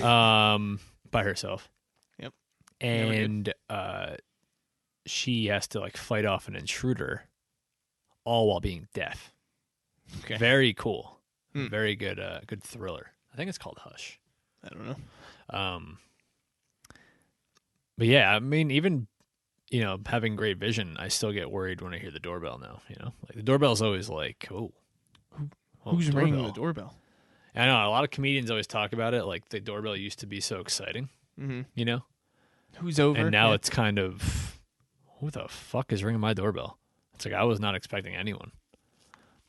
By herself. Yep. And she has to like fight off an intruder, all while being deaf. Okay. Very cool. Hmm. Very good. Good thriller. I think it's called Hush. I don't know. But yeah, I mean, even having great vision, I still get worried when I hear the doorbell now. Like the doorbell's always like, Who's ringing the doorbell? I know a lot of comedians always talk about it. Like the doorbell used to be so exciting, Mm-hmm. Who's over? and now Yeah. it's kind of, who the fuck is ringing my doorbell? It's like I was not expecting anyone,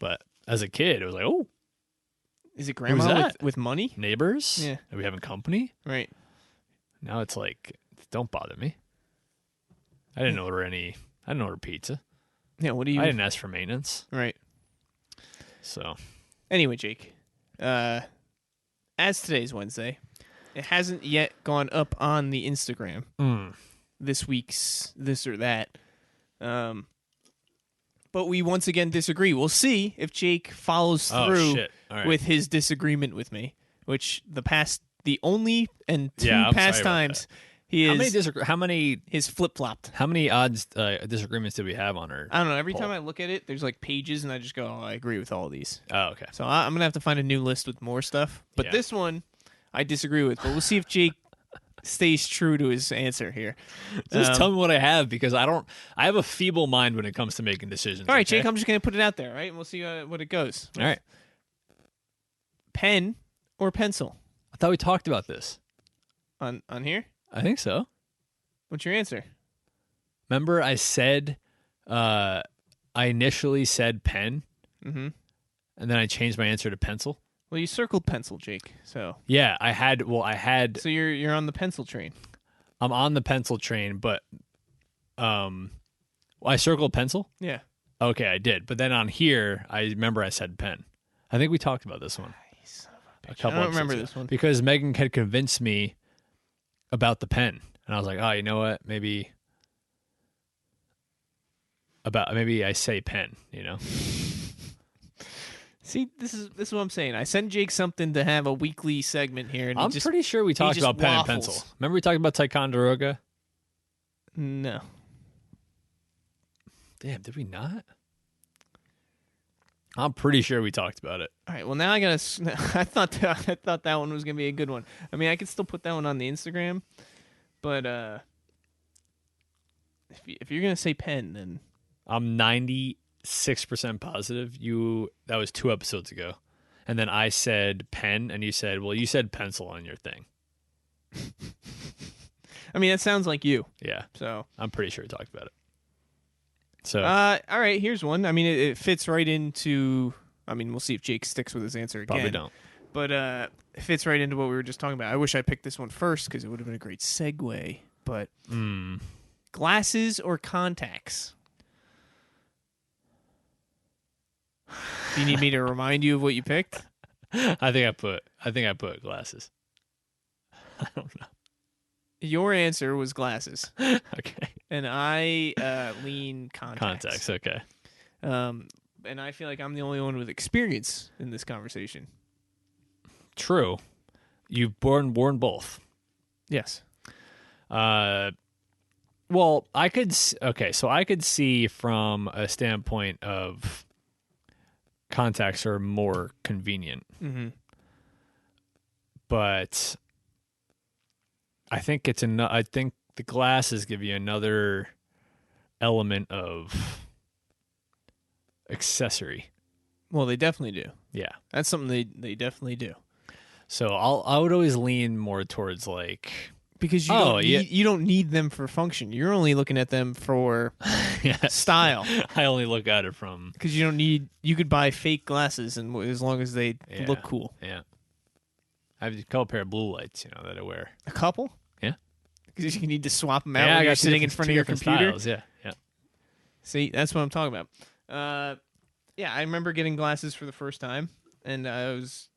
but as a kid, it was like, oh, Is it grandma that? with money? neighbors. Yeah. Are we having company? Right. Now it's like, don't bother me. I didn't order pizza. Yeah. What do you? I didn't ask for maintenance. Right. So Anyway, Jake. As today's Wednesday, it hasn't yet gone up on the Instagram. This week's this or that. But we once again disagree. We'll see if Jake follows through All right. with his disagreement with me, which the only and two Yeah, I'm past sorry about times he how many is flip flopped. odds disagreements did we have on her? I don't know. Every poll? time I look at it, there's like pages, and I just go, "Oh, I agree with all of these." Oh, okay. So I'm gonna have to find a new list with more stuff. But Yeah. this one, I disagree with. But we'll see if Jake stays true to his answer here. Just tell me what I have, because I have a feeble mind when it comes to making decisions. All right, okay? Jake. I'm just gonna put it out there, all right? And we'll see what it goes. All right. Pen or pencil I thought we talked about this. on here. I think so. What's your answer? Remember, I said, I initially said pen, Mm-hmm. and then I changed my answer to pencil. Well, you circled pencil, Jake. So Yeah, I had. so you're on the pencil train. I'm on the pencil train, but I circled pencil. Yeah. Okay, I did. But then on here, I remember I said pen. I think we talked about this one. A couple I don't remember episodes this ago. one. Because Megan had convinced me about the pen. And I was like, oh, you know what? Maybe about maybe I say pen, you know. See, this is what I'm saying. I send Jake something to have a weekly segment here, and I'm pretty sure we talked just about pen and waffles. pencil. Remember we talked about Ticonderoga? No. Damn, did we not? I'm pretty sure we talked about it. All right. Well, now I gotta. I thought that one was gonna be a good one. I mean, I could still put that one on the Instagram, but if you're gonna say pen, then I'm 96% positive that was 2 episodes ago. And then I said pen, and you said, well, you said pencil on your thing. I mean, that sounds like you. Yeah, So, I'm pretty sure we talked about it. So, all right, here's one. I mean, it fits right into. I mean, we'll see if Jake sticks with his answer again. probably don't. But it fits right into what we were just talking about. I wish I picked this one first because it would have been a great segue. But glasses or contacts? Do you need me to remind you of what you picked? I think I put glasses. I don't know. Your answer was glasses, Okay. and I lean contacts. Contacts, okay. And I feel like I'm the only one with experience in this conversation. True. You've worn both. Yes. Well, I could see from a standpoint of contacts are more convenient. Mm-hmm. But I think I think the glasses give you another element of accessory. Well, they definitely do. Yeah. That's something they definitely do. So I would always lean more towards like Because you don't need them for function. You're only looking at them for style. I only look at it from Because you could buy fake glasses and as long as they look cool. Yeah. I have a couple pair of blue lights, that I wear. A couple? Yeah. Because you need to swap them out Yeah, when I you're got sitting in front of your computer. Styles. Yeah. See, that's what I'm talking about. Yeah, I remember getting glasses for the first time, and it was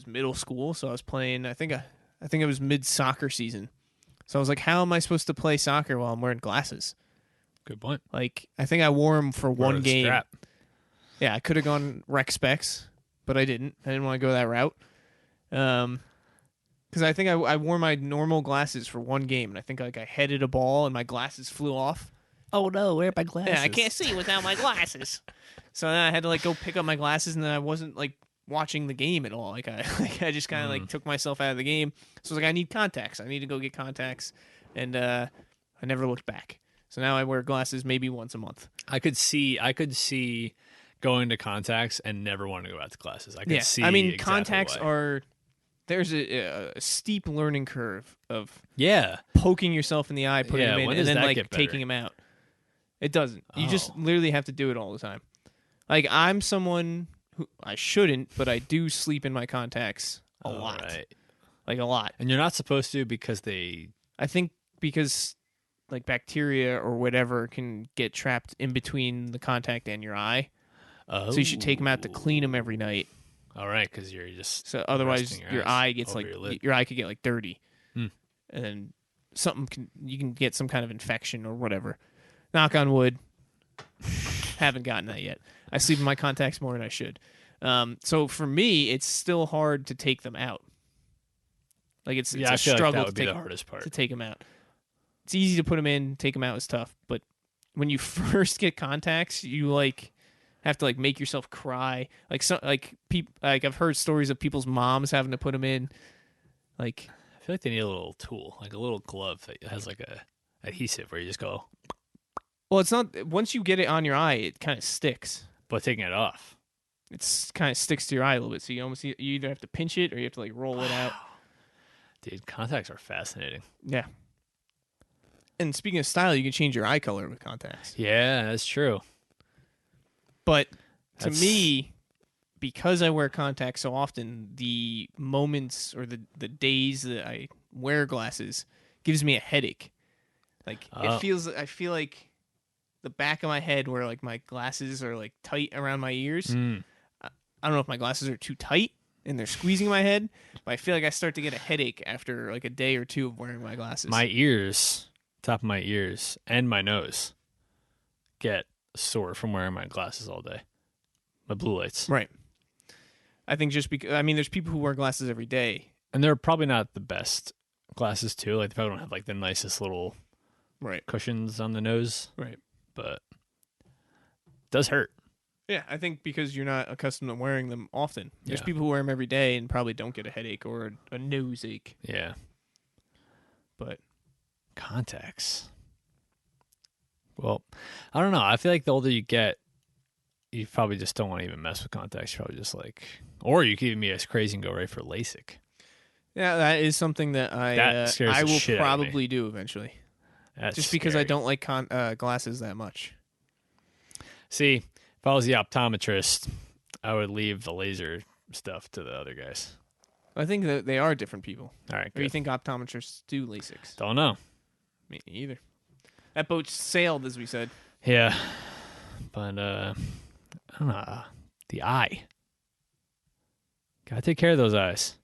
middle school, so I was playing. I think it was mid soccer season, so I was like, "How am I supposed to play soccer while I'm wearing glasses?" Good point. Like, I think I wore them for one game. Strap. Yeah, I could have gone rec specs, but I didn't. I didn't want to go that route. Because I think I wore my normal glasses for one game, and I think like I headed a ball and my glasses flew off. Oh no, where are my glasses? Yeah, I can't see without my glasses. So then I had to like go pick up my glasses, and then I wasn't like watching the game at all. Like I just kind of like took myself out of the game. So I was like, I need contacts. I need to go get contacts, and I never looked back. So now I wear glasses maybe once a month. I could see going to contacts and never wanting to go out to classes. I could see. I mean, exactly contacts why. are. There's a steep learning curve of Yeah. poking yourself in the eye, putting Yeah, them in, when and does then that like get better? taking them out. It doesn't. You just Oh. literally have to do it all the time. Like I'm someone who I shouldn't, but I do sleep in my contacts a lot. Right. Like a lot. And you're not supposed to because they. I think because like bacteria or whatever can get trapped in between the contact and your eye. Oh. So you should take them out to clean them every night. All right, because you're just. So otherwise resting your eyes eye gets over like your lid. your eye could get like dirty. Hmm. And then you can get some kind of infection or whatever. Knock on wood. Haven't gotten that yet. I sleep in my contacts more than I should. So for me, it's still hard to take them out. Like it's I a feel like struggle that would be to the hardest part. take them out. It's easy to put them in, take them out is tough, but when you first get contacts, you like have to like make yourself cry. Like I've heard stories of people's moms having to put them in. Like I feel like they need a little tool, like a little glove that has like a adhesive where you just go. well, it's not once you get it on your eye, it kind of sticks. But taking it off. It's kind of sticks to your eye a little bit, so you either have to pinch it or you have to like roll it out. Dude, contacts are fascinating. Yeah. And speaking of style, you can change your eye color with contacts. Yeah, that's true. But to That's- me, because I wear contacts so often, the moments or the days that I wear glasses gives me a headache. Like Oh. I feel like the back of my head where like my glasses are like tight around my ears. Mm. I don't know if my glasses are too tight and they're squeezing my head, but I feel like I start to get a headache after like a day or two of wearing my glasses. My ears, top of my ears, and my nose get sore from wearing my glasses all day. My blue lights. Right. I think just because, I mean, there's people who wear glasses every day. And they're probably not the best glasses, too. Like, they probably don't have, like, the nicest little cushions on the nose. Right. But it does hurt. Yeah, I think because you're not accustomed to wearing them often. There's Yeah. people who wear them every day and probably don't get a headache or a nose ache. Yeah. But contacts. Well, I don't know. I feel like the older you get, you probably just don't want to even mess with contacts. You're probably just like, or you could even be as crazy and go right for LASIK. yeah, that is something that scares I the will shit out of me. probably do eventually. That's Just because I scary. don't like glasses that much. See, if I was the optometrist, I would leave the laser stuff to the other guys. I think that they are different people. All right, Or you good. think optometrists do LASIKs? Don't know. Me either. That boat sailed, as we said. Yeah, but I don't know. The eye. Gotta take care of those eyes.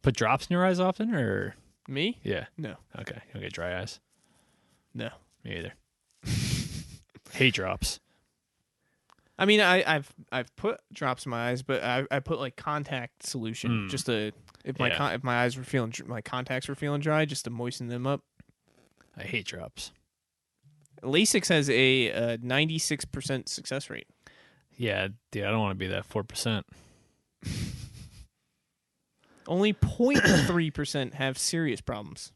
Put drops in your eyes often, or Me? yeah. No. Okay, you don't get dry eyes. No. Me either. Hate drops. I mean, I've put drops in my eyes, but I put like contact solution just to if my Yeah. if my eyes were feeling my contacts were feeling dry, just to moisten them up. I hate drops. LASIK has a 96% success rate. Yeah, dude, I don't want to be that 4%. Only 0.3% have serious problems.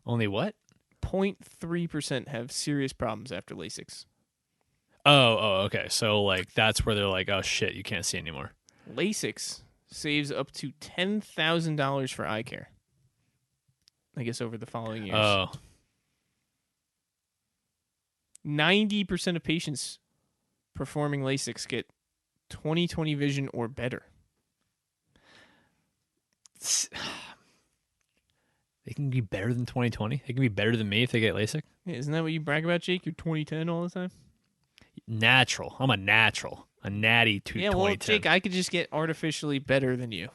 Only what? 0.3% have serious problems after LASIKs. Oh, okay. So like that's where they're like, oh shit, you can't see anymore. LASIKs saves up to $10,000 for eye care. I guess over the following years. Oh, 90% of patients performing LASIKs get 20/20 vision or better. they can be better than 20/20. They can be better than me if they get LASIK. Yeah, isn't that what you brag about, Jake? You're 20/10 all the time? Natural. I'm a natural. A natty to Yeah, 20/10. well, Jake, I could just get artificially better than you.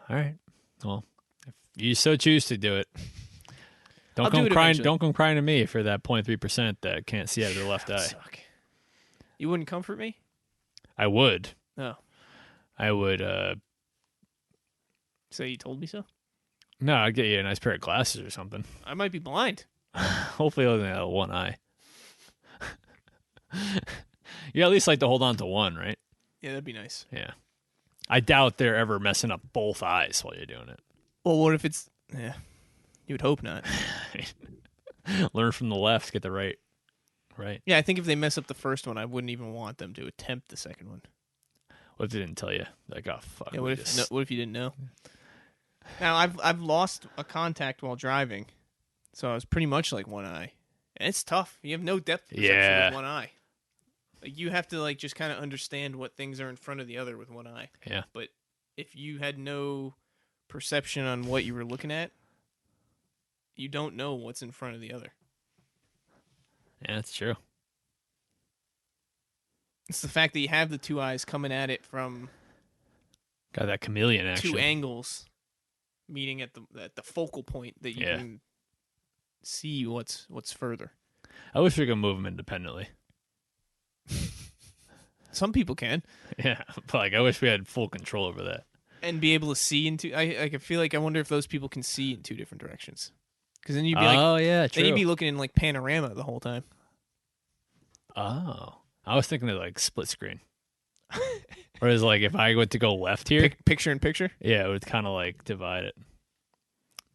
All right. Well, if you so choose to do it. Don't I'll do come it crying. eventually. Don't come crying to me for that 0.3% that can't see out of their left That would eye. suck. You wouldn't comfort me? I would. No. I would. So you told me so? No, I'd get you a nice pair of glasses or something. I might be blind. Hopefully, only have one eye. You at least like to hold on to one, right? Yeah, that'd be nice. Yeah. I doubt they're ever messing up both eyes while you're doing it. Well, what if it's... Yeah. You would hope not. Learn from the left, get the right. Right. Yeah, I think if they mess up the first one, I wouldn't even want them to attempt the second one. What if they didn't tell you? Like, oh fuck. Yeah, we what if just- no, what if you didn't know? Now I've lost a contact while driving, so I was pretty much like one eye, and it's tough. You have no depth perception Yeah. with one eye. Like you have to like just kind of understand what things are in front of the other with one eye. Yeah. But if you had no perception on what you were looking at, you don't know what's in front of the other. Yeah, that's true. It's the fact that you have the two eyes coming at it from Got that chameleon action. two angles, meeting at the focal point that you Yeah. can see what's further. I wish we could move them independently. Some people can Yeah, but like I wish we had full control over that. and be able to see into. I feel like I wonder if those people can see in two different directions. Because then you'd be Oh yeah, true. then you'd be looking in like panorama the whole time. Oh, I was thinking of like split screen. Whereas like if I went to go left here, Picture in picture, yeah, it would kind of like divide it.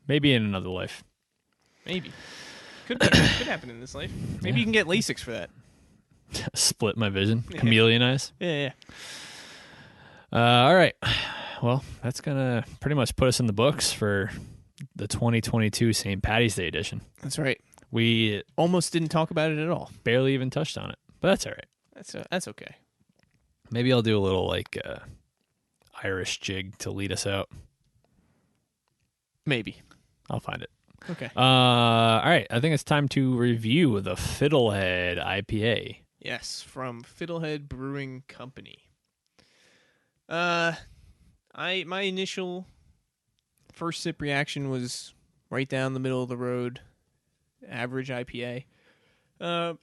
Maybe in another life. maybe could happen in this life. Maybe you can get LASIKs for that. Split my vision. Yeah. Chameleon eyes. Yeah. All right. Well, that's gonna pretty much put us in the books for the 2022 St. Patty's Day edition. That's right. We Almost didn't talk about it at all. barely even touched on it, but that's all right. That's okay. Maybe I'll do a little like Irish jig to lead us out. Maybe. I'll find it. Okay. All right. I think it's time to review the Fiddlehead IPA. Yes, from Fiddlehead Brewing Company. My initial first sip reaction was right down the middle of the road, average IPA. I'd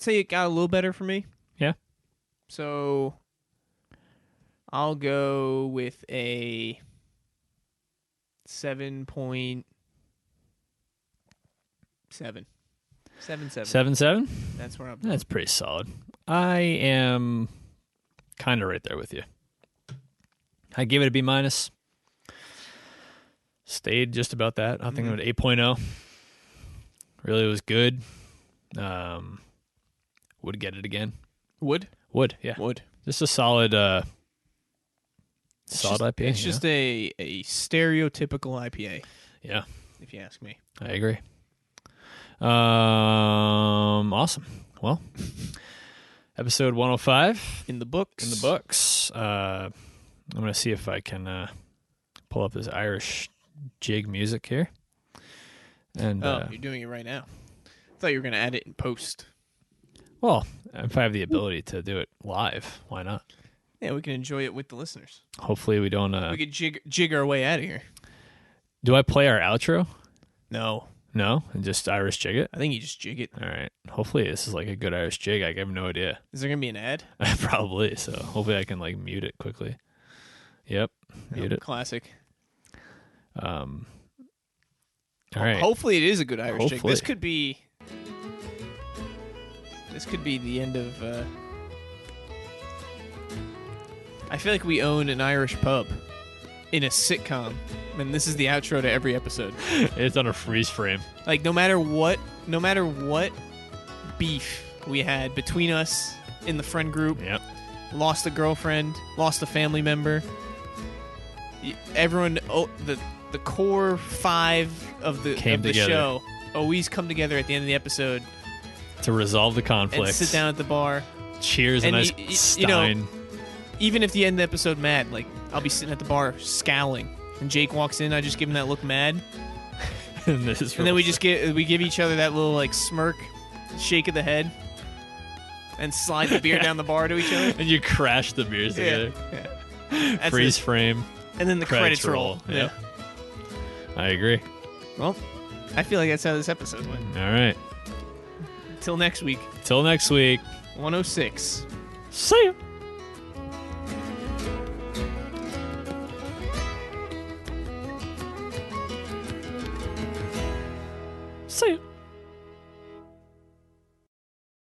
say it got a little better for me. Yeah. So I'll go with a 7.7. 7.7. 7.7? That's where I'm. That's pretty solid. I am kind of right there with you. I give it a B minus. Stayed just about that. I think I'm at 8.0. Really was good. Would get it again. Would, Yeah. Would. Just a solid IPA. It's just a stereotypical IPA, yeah. if you ask me. I agree. Awesome. Well, episode 105 In the books. I'm going to see if I can pull up this Irish jig music here. And you're doing it right now. I thought you were going to add it in post. well, if I have the ability to do it live, why not? Yeah, we can enjoy it with the listeners. Hopefully we don't. We could jig our way out of here. Do I play our outro? No. No, and just Irish jig it. I think you just jig it. All right. Hopefully this is like a good Irish jig. I have no idea. Is there going to be an ad? Probably. So hopefully I can like mute it quickly. Yep. Mute it. Classic. All right. Hopefully it is a good Irish jig. Hopefully. This could be the end of. I feel like we own an Irish pub in a sitcom, and this is the outro to every episode. It's on a freeze frame. Like no matter what beef we had between us in the friend group, Yep. lost a girlfriend, lost a family member. Everyone, the core 5 of the show always come together at the end of the episode To resolve the conflict. and sit down at the bar. Cheers a And nice you know, stein. Even if the end of the episode mad, like I'll be sitting at the bar scowling, and Jake walks in, I just give him that look mad, and then we give each other that little like smirk, shake of the head, and slide the beer down the bar to each other. And you crash the beers together. Yeah. That's Freeze it. frame. And then the credits roll. Yeah. I agree. Well, I feel like that's how this episode went. All right. Till next week. Till next week. 106. See ya. See ya.